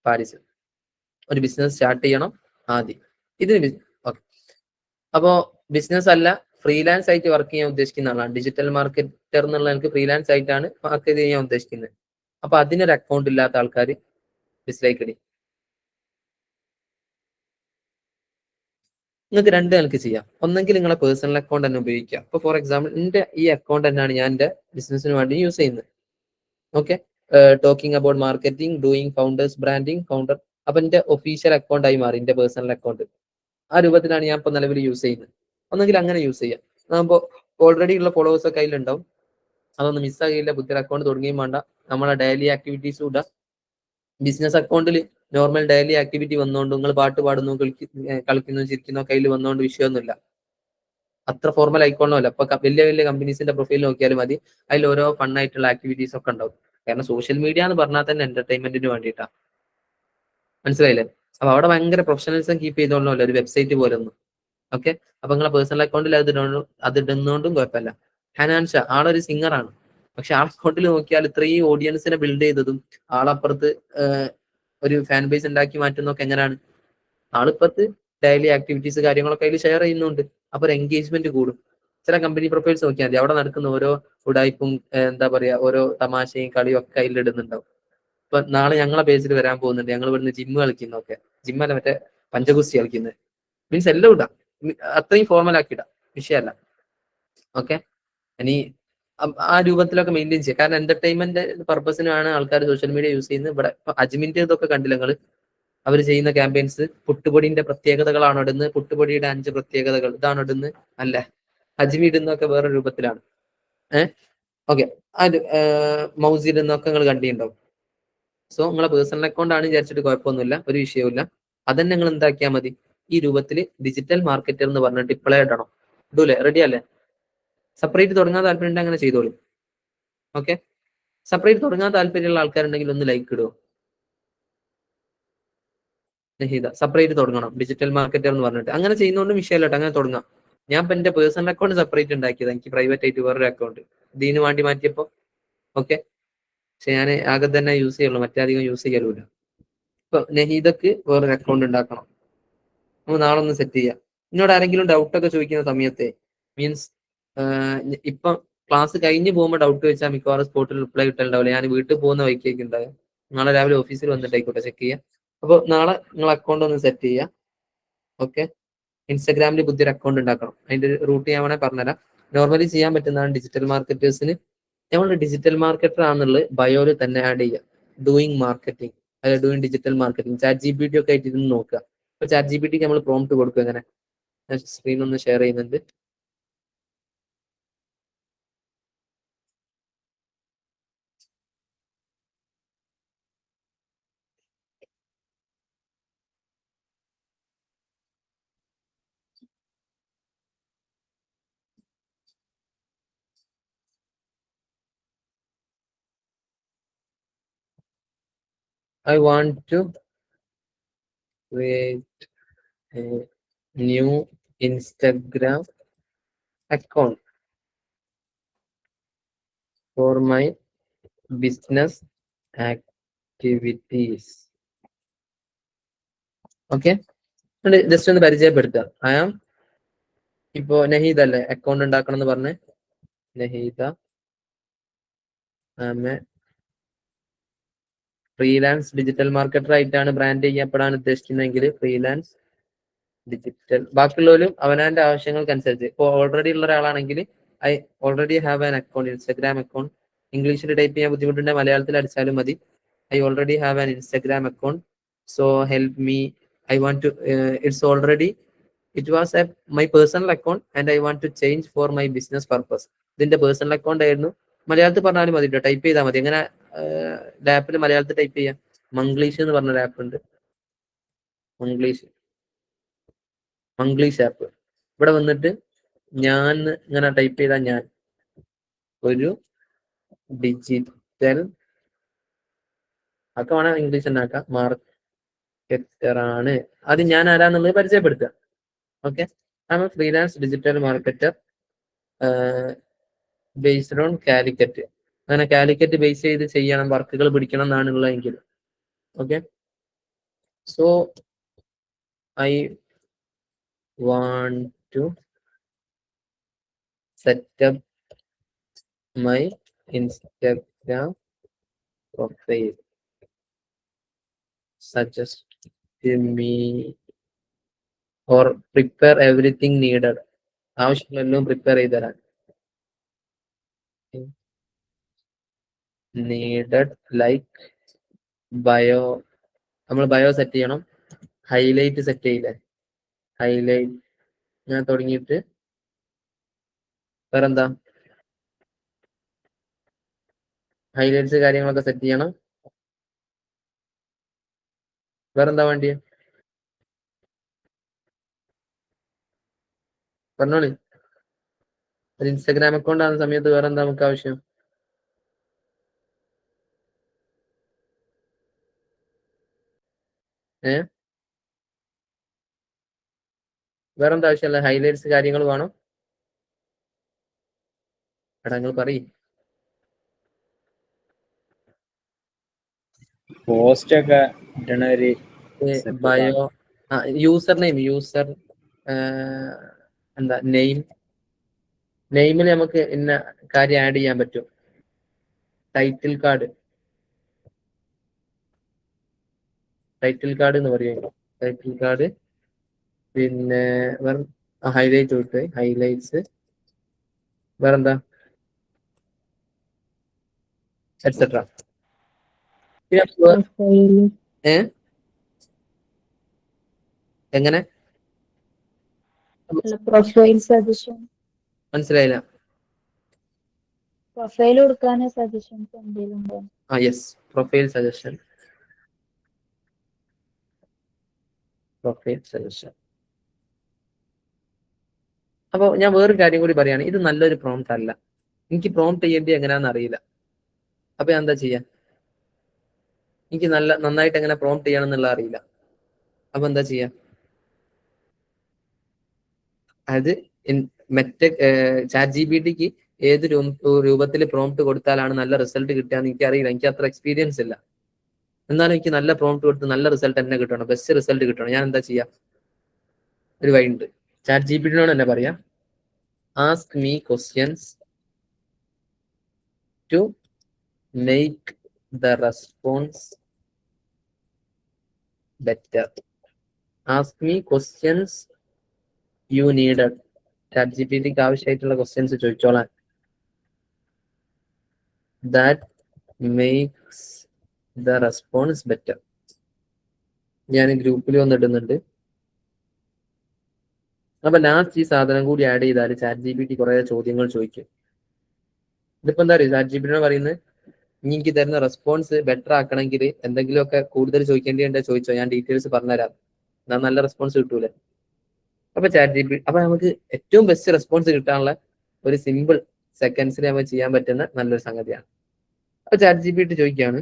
പാരിസ് ഒരു ബിസിനസ് സ്റ്റാർട്ട് ചെയ്യണം ആദ്യം. ഇതിന് ഓക്കെ, അപ്പോ ബിസിനസ് അല്ല, ഫ്രീലാൻസ് ആയിട്ട് വർക്ക് ചെയ്യാൻ ഉദ്ദേശിക്കുന്ന ആളാണ്. ഡിജിറ്റൽ മാർക്കറ്റർ എന്നുള്ള എനിക്ക് ഫ്രീലാൻസ് ആയിട്ടാണ് മാർക്കറ്റ് ചെയ്യാൻ ഉദ്ദേശിക്കുന്നത്. അപ്പൊ അതിനൊരു അക്കൗണ്ട് ഇല്ലാത്ത ആൾക്കാർ ഡിസ്ലൈക്ക് ഇടി. നിങ്ങൾക്ക് രണ്ട് നിലക്ക് ചെയ്യാം. ഒന്നെങ്കിൽ നിങ്ങളെ പേഴ്സണൽ അക്കൗണ്ട് തന്നെ ഉപയോഗിക്കാം. ഇപ്പൊ ഫോർ എക്സാമ്പിൾ എന്റെ ഈ അക്കൗണ്ട് തന്നെയാണ് ഞാൻ എന്റെ ബിസിനസിന് വേണ്ടി യൂസ് ചെയ്യുന്നത്. Okay, talking about marketing, doing founders branding founder. അപ്പൊ എന്റെ ഒഫീഷ്യൽ അക്കൗണ്ട് ആയി മാറി എന്റെ പേഴ്സണൽ അക്കൗണ്ട്. ആ രൂപത്തിലാണ് ഞാൻ ഇപ്പൊ നിലവിൽ യൂസ് ചെയ്യുന്നത്. ഒന്നെങ്കിൽ അങ്ങനെ യൂസ് ചെയ്യാം. അതാകുമ്പോൾ ഓൾറെഡി ഉള്ള ഫോളോവേഴ്സ് ഒക്കെ അതിലുണ്ടാവും, അതൊന്നും മിസ്സാകില്ല. പുതിയ അക്കൗണ്ട് തുടങ്ങിയും വേണ്ട, നമ്മളെ ഡെയിലി ആക്ടിവിറ്റീസും ഇടാം. ബിസിനസ് അക്കൗണ്ടിൽ നോർമൽ ഡെയിലി ആക്ടിവിറ്റി വന്നുകൊണ്ട് നിങ്ങൾ പാട്ട് പാടുന്നു, കളിക്കുന്നു, ചിരിക്കുന്നു, കയ്യിൽ വന്നുകൊണ്ട് വിഷയമൊന്നുമില്ല. അത്ര ഫോർമൽ ആയിക്കോളണമല്ലോ. അപ്പൊ വലിയ വലിയ കമ്പനീസിന്റെ പ്രൊഫൈൽ നോക്കിയാലും മതി, അതിൽ ഓരോ ഫണ്ണായിട്ടുള്ള ആക്ടിവിറ്റീസ് ഒക്കെ ഉണ്ടാവും. കാരണം സോഷ്യൽ മീഡിയ എന്ന് പറഞ്ഞാൽ തന്നെ എന്റർടൈൻമെന്റിന് വേണ്ടിയിട്ടാണ്. മനസ്സിലായില്ലേ? അപ്പൊ അവിടെ ഭയങ്കര പ്രൊഫഷണലിസം കീപ്പ് ചെയ്തോളണമല്ലോ ഒരു വെബ്സൈറ്റ് പോലെ ഒന്നും. ഓക്കെ, അപ്പൊ നിങ്ങളെ പേഴ്സണൽ അക്കൗണ്ടിൽ അത് ഇടുന്നോണ്ടും കുഴപ്പമില്ല. ഹനാൻഷ ആളൊരു സിംഗറാണ്, പക്ഷെ ആ അക്കൗണ്ടിൽ നോക്കിയാൽ ഇത്രയും ഓഡിയൻസിനെ ബിൽഡ് ചെയ്തതും ആളപ്പുറത്ത് ഒരു ഫാൻ ബേസ് ഉണ്ടാക്കി മാറ്റുന്നതൊക്കെ എങ്ങനെയാണ്? ആളിപ്പത്ത് ഡെയിലി ആക്ടിവിറ്റീസ് കാര്യങ്ങളൊക്കെ അതിൽ ഷെയർ ചെയ്യുന്നുണ്ട്. അപ്പൊ ഒരു എൻഗേജ്മെന്റ് കൂടും. ചില കമ്പനി പ്രൊഫൈൽസ് നോക്കിയാൽ മതി, അവിടെ നടക്കുന്ന ഓരോ ഉടായ്പും എന്താ പറയാ ഓരോ തമാശയും കളിയും ഒക്കെ അതിൽ ഇടുന്നുണ്ടാവും. ഇപ്പൊ നാളെ ഞങ്ങളെ പേജിൽ വരാൻ പോകുന്നുണ്ട്, ഞങ്ങൾ ഇവിടുന്ന് ജിമ്മ് കളിക്കുന്നൊക്കെ, ജിമ്മല്ല മറ്റേ പഞ്ചഗുസ്തി കളിക്കുന്നത്, മീൻസ് എല്ലാം ഇടാം, അത്രയും ഫോർമൽ ആക്കിയിടാം, വിഷയമല്ല. ഓക്കെ, ഇനി ആ രൂപത്തിലൊക്കെ മെയിൻറ്റെയിൻ ചെയ്യുക. കാരണം എന്റർടൈൻമെന്റ് പർപ്പസിനാണ് ആൾക്കാർ സോഷ്യൽ മീഡിയ യൂസ് ചെയ്യുന്നത്. ഇവിടെ അജ്മിന്റെ ഇതൊക്കെ കണ്ടില്ല നിങ്ങൾ, അവർ ചെയ്യുന്ന ക്യാമ്പയിൻസ് പുട്ടുപൊടിന്റെ പ്രത്യേകതകളാണ് ഇടുന്നത്, പുട്ടുപൊടിയുടെ 5 പ്രത്യേകതകൾ ഇതാണ് ഇടുന്നത്. അല്ല, അജ്മി ഇടുന്നൊക്കെ വേറെ രൂപത്തിലാണ്. ഓക്കെ, അത് മൗസി ഇടുന്നൊക്കെ നിങ്ങൾ കണ്ടിട്ടുണ്ടാവും. സോ നിങ്ങളെ പേഴ്സണൽ അക്കൗണ്ട് ആണ് വിചാരിച്ചിട്ട് കുഴപ്പമൊന്നുമില്ല, ഒരു വിഷയവുമില്ല. അതന്നെ നിങ്ങൾ എന്താക്കിയാൽ മതി, ഈ രൂപത്തിൽ ഡിജിറ്റൽ മാർക്കറ്റർ എന്ന് പറഞ്ഞിട്ട് ഇപ്പോഴേ ഇടണം. ഇടൂലേ? റെഡി അല്ലേ? സെപ്പറേറ്റ് തുടങ്ങാൻ താല്പര്യം അങ്ങനെ ചെയ്തോളൂ. ഓക്കെ, സെപ്പറേറ്റ് തുടങ്ങാൻ താല്പര്യമുള്ള ആൾക്കാരുണ്ടെങ്കിൽ ഒന്ന് ലൈക്ക് ഇടുമോ? നഹീദ സെപ്പറേറ്റ് തുടങ്ങണം ഡിജിറ്റൽ മാർക്കറ്റർ എന്ന് പറഞ്ഞിട്ട്. അങ്ങനെ ചെയ്യുന്നതുകൊണ്ട് വിഷയമല്ല, അങ്ങനെ തുടങ്ങാം. ഞാൻ ഇപ്പൊ എന്റെ പേഴ്സണൽ അക്കൗണ്ട് സെപ്പറേറ്റ് ഉണ്ടാക്കിയത്, എനിക്ക് പ്രൈവറ്റ് ആയിട്ട് വേറൊരു അക്കൗണ്ട് ഇതിന് വേണ്ടി മാറ്റിയപ്പോ. ഓക്കെ, പക്ഷെ ഞാൻ ആകെ തന്നെ യൂസ് ചെയ്യുള്ളൂ, മറ്റധികം യൂസ് ചെയ്യലൂല. ഇപ്പൊ നഹീദക്ക് വേറൊരു അക്കൗണ്ട് ഉണ്ടാക്കണം. നമുക്ക് നാളെ ഒന്ന് സെറ്റ് ചെയ്യാം. എന്നോട് ആരെങ്കിലും ഡൗട്ട് ഒക്കെ ചോദിക്കുന്ന സമയത്തെ, മീൻസ് ഇപ്പൊ ക്ലാസ് കഴിഞ്ഞ് പോകുമ്പോൾ ഡൗട്ട് വെച്ചാൽ മിക്കവാറും സ്പോട്ടിൽ റിപ്ലൈ കിട്ടലുണ്ടാവില്ല. ഞാൻ വീട്ടിൽ പോകുന്ന വഴിക്കേക്ക് ഉണ്ടാകും. നാളെ രാവിലെ ഓഫീസിൽ വന്നിട്ടായിക്കോട്ടെ ചെക്ക് ചെയ്യാം. അപ്പൊ നാളെ നിങ്ങൾ അക്കൗണ്ട് ഒന്ന് സെറ്റ് ചെയ്യാം. ഓക്കെ, ഇൻസ്റ്റാഗ്രാമിൽ പുതിയൊരു അക്കൗണ്ട് ഉണ്ടാക്കണം. അതിന്റെ റൂട്ട് ഞാൻ വേണേൽ പറഞ്ഞുതരാം. നോർമലി ചെയ്യാൻ പറ്റുന്നതാണ് ഡിജിറ്റൽ മാർക്കറ്റേഴ്സിന്. നമ്മൾ ഡിജിറ്റൽ മാർക്കറ്റർ ആണെന്നുള്ളത് ബയോയിൽ തന്നെ ആഡ് ചെയ്യുക. ഡൂയിങ് മാർക്കറ്റിംഗ്, അതായത് ഡൂയിങ് ഡിജിറ്റൽ മാർക്കറ്റിംഗ്. ChatGPT ഒക്കെ ആയിട്ട് ഇരുന്ന് നോക്കുക. അപ്പൊ ChatGPT നമ്മൾ പ്രോംപ്റ്റ് കൊടുക്കുക. എങ്ങനെ? ഞാൻ സ്ക്രീൻ ഒന്ന് ഷെയർ ചെയ്യുന്നുണ്ട്. I want to create a new Instagram account for my business activities. Okay, just ഒന്ന് പരിചയപ്പെടുത്തുക. ഇപ്പോ നഹീദ അല്ലേ അക്കൗണ്ട് ഉണ്ടാക്കണം എന്ന് പറഞ്ഞ്? നഹീദ ഫ്രീലാൻസ് ഡിജിറ്റൽ മാർക്കറ്റർ ആയിട്ടാണ് ബ്രാൻഡ് ചെയ്യപ്പെടാൻ ഉദ്ദേശിക്കുന്നതെങ്കിൽ ഫ്രീലാൻസ് ഡിജിറ്റൽ, ബാക്കിയുള്ളവരും അവനാന്റെ ആവശ്യങ്ങൾക്കനുസരിച്ച്. ഇപ്പോൾ ഓൾറെഡി ഉള്ള ഒരാളാണെങ്കിൽ I already have an account, Instagram account. ഇംഗ്ലീഷിൽ ടൈപ്പ് ചെയ്യാൻ ബുദ്ധിമുട്ടുണ്ടെങ്കിൽ മലയാളത്തിൽ അടിച്ചാലും മതി. I already have an Instagram account, so help me. I want to it's already it was a my personal account and I want to change for my business purpose. ഇതിന്റെ personal account ആയിരുന്നു. മലയാളത്തിൽ പറഞ്ഞാലും മതി കേട്ടോ, type ചെയ്താൽ മതി. എങ്ങനെ ലാപ്പിൽ മലയാളത്തിൽ ടൈപ്പ് ചെയ്യാം? മംഗ്ലീഷ് എന്ന് പറഞ്ഞ ആപ്പ് ഉണ്ട്, മംഗ്ലീഷ് ആപ്പ്. ഇവിടെ വന്നിട്ട് ഞാൻ ഇങ്ങനെ ടൈപ്പ് ചെയ്താൽ ഞാൻ ഒരു ഡിജിറ്റൽ ഒക്കെ വേണം, ഇംഗ്ലീഷ് തന്നെ ആക്കാം, മാർക്കറ്റർ ആണ്. അത് ഞാൻ ആരാന്നുള്ളത് പരിചയപ്പെടുത്തുക. Okay, I'm freelance digital marketer based on Calicut. അങ്ങനെ കാലിക്കറ്റ് ബേസ് ചെയ്ത് ചെയ്യണം, വർക്കുകൾ പിടിക്കണം എന്നാണ് ഉള്ളതെങ്കിൽ. Okay, so I want to set up my Instagram profile. Suggest me or prepare everything needed. ആവശ്യങ്ങളെല്ലാം പ്രിപ്പയർ ചെയ്ത് തരാൻ. നീഡഡ് ലൈക്ക് ബയോ, നമ്മൾ ബയോ സെറ്റ് ചെയ്യണം. ഹൈലൈറ്റ് സെറ്റ് ചെയ്യില്ലേ, ഹൈലൈറ്റ് ഞാൻ തുടങ്ങിയിട്ട് വേറെന്താ, ഹൈലൈറ്റ്സ് കാര്യങ്ങളൊക്കെ സെറ്റ് ചെയ്യണം. വേറെന്താ വേണ്ടിയ പറഞ്ഞോളി. ഒരു ഇൻസ്റ്റാഗ്രാം അക്കൗണ്ട് ആകുന്ന സമയത്ത് വേറെന്താ നമുക്ക് ആവശ്യം? വേറെന്താ ആവശ്യമല്ല? ഹൈലൈറ്റ്സ് കാര്യങ്ങൾ വേണം. എടാ നിങ്ങൾ പറയും. പോസ്റ്റ് ഒക്കെ ബയോ, യൂസർ നെയിം, യൂസർ എന്താ നെയിമിൽ നമുക്ക് ഇന്ന കാര്യം ആഡ് ചെയ്യാൻ പറ്റും. ടൈറ്റിൽ കാർഡ് എന്ന് പറയുമോ, ടൈറ്റിൽ കാർഡ്. പിന്നെ ഹൈലൈറ്റ് വിട്ട് ഹൈലൈറ്റ്സ്, വേറെന്താ, എക്സെട്ര. എങ്ങനെ പ്രൊഫൈൽ സജഷൻ, മനസ്സിലായില്ല? പ്രൊഫൈൽ കൊടുക്കാൻ സജഷൻസ് എന്തെങ്കിലും ഉണ്ടോ? Yes, profile suggestion. അപ്പോൾ ഞാൻ വേറൊരു കാര്യം കൂടി പറയാണ്, ഇത് നല്ലൊരു പ്രോംപ്റ്റ് അല്ല. എനിക്ക് പ്രോംപ്റ്റ് ചെയ്യേണ്ടി എങ്ങനെയാണെന്ന് അറിയില്ല. അപ്പൊ ഞാൻ എന്താ ചെയ്യാ, എനിക്ക് നന്നായിട്ട് എങ്ങനെ പ്രോംപ്റ്റ് ചെയ്യണം എന്നുള്ള അറിയില്ല. അപ്പൊ എന്താ ചെയ്യാ, അത് മറ്റേ ചാറ്റ് ജിപിടിക്ക് ഏത് രൂപത്തിൽ പ്രോംപ്റ്റ് കൊടുത്താലാണ് നല്ല റിസൾട്ട് കിട്ടുകയെന്ന് എനിക്കറിയില്ല. എനിക്ക് അത്ര എക്സ്പീരിയൻസ് ഇല്ല. എന്നാലും എനിക്ക് നല്ല പ്രോംപ്റ്റ് കൊടുത്ത് നല്ല റിസൾട്ട് തന്നെ കിട്ടണം, ബെസ്റ്റ് റിസൾട്ട് കിട്ടണം. ഞാൻ എന്താ ചെയ്യാ, ഒരു വഴി ഉണ്ട്. ചാറ്റ് ജിപിടിനോട് തന്നെ പറയാം, ask me questions to make the response better. Ask me questions you needed. Chat ജിപിടിക്ക് ആവശ്യമായിട്ടുള്ള ക്വസ്റ്റ്യൻസ് ചോദിച്ചോളാൻ. That makes the response better. ഞാൻ ഗ്രൂപ്പിൽ വന്നിടുന്നുണ്ട്. അപ്പൊ ലാസ്റ്റ് ഈ സാധനം കൂടി ആഡ് ചെയ്താൽ ചാറ്റ് ജിപിടി കുറെ ചോദ്യങ്ങൾ ചോദിക്കും. ഇതിപ്പോ എന്താ പറയുക, ചാറ്റ് ജിപിടിനോട് പറയുന്നത്, എനിക്ക് തരുന്ന റെസ്പോൺസ് ബെറ്റർ ആക്കണമെങ്കിൽ എന്തെങ്കിലുമൊക്കെ കൂടുതൽ ചോദിക്കേണ്ടിയുണ്ടോ ചോദിച്ചോ, ഞാൻ ഡീറ്റെയിൽസ് പറഞ്ഞുതരാം, എന്നാൽ നല്ല റെസ്പോൺസ് കിട്ടൂലേ. അപ്പൊ ചാറ്റ് ജിപിടി, അപ്പൊ നമുക്ക് ഏറ്റവും ബെസ്റ്റ് റെസ്പോൺസ് കിട്ടാനുള്ള ഒരു സിമ്പിൾ സെക്കൻഡ്സിൽ നമുക്ക് ചെയ്യാൻ പറ്റുന്ന നല്ലൊരു സംഗതിയാണ്. അപ്പൊ ചാറ്റ് ജിപിടി ചോദിക്കുകയാണ്,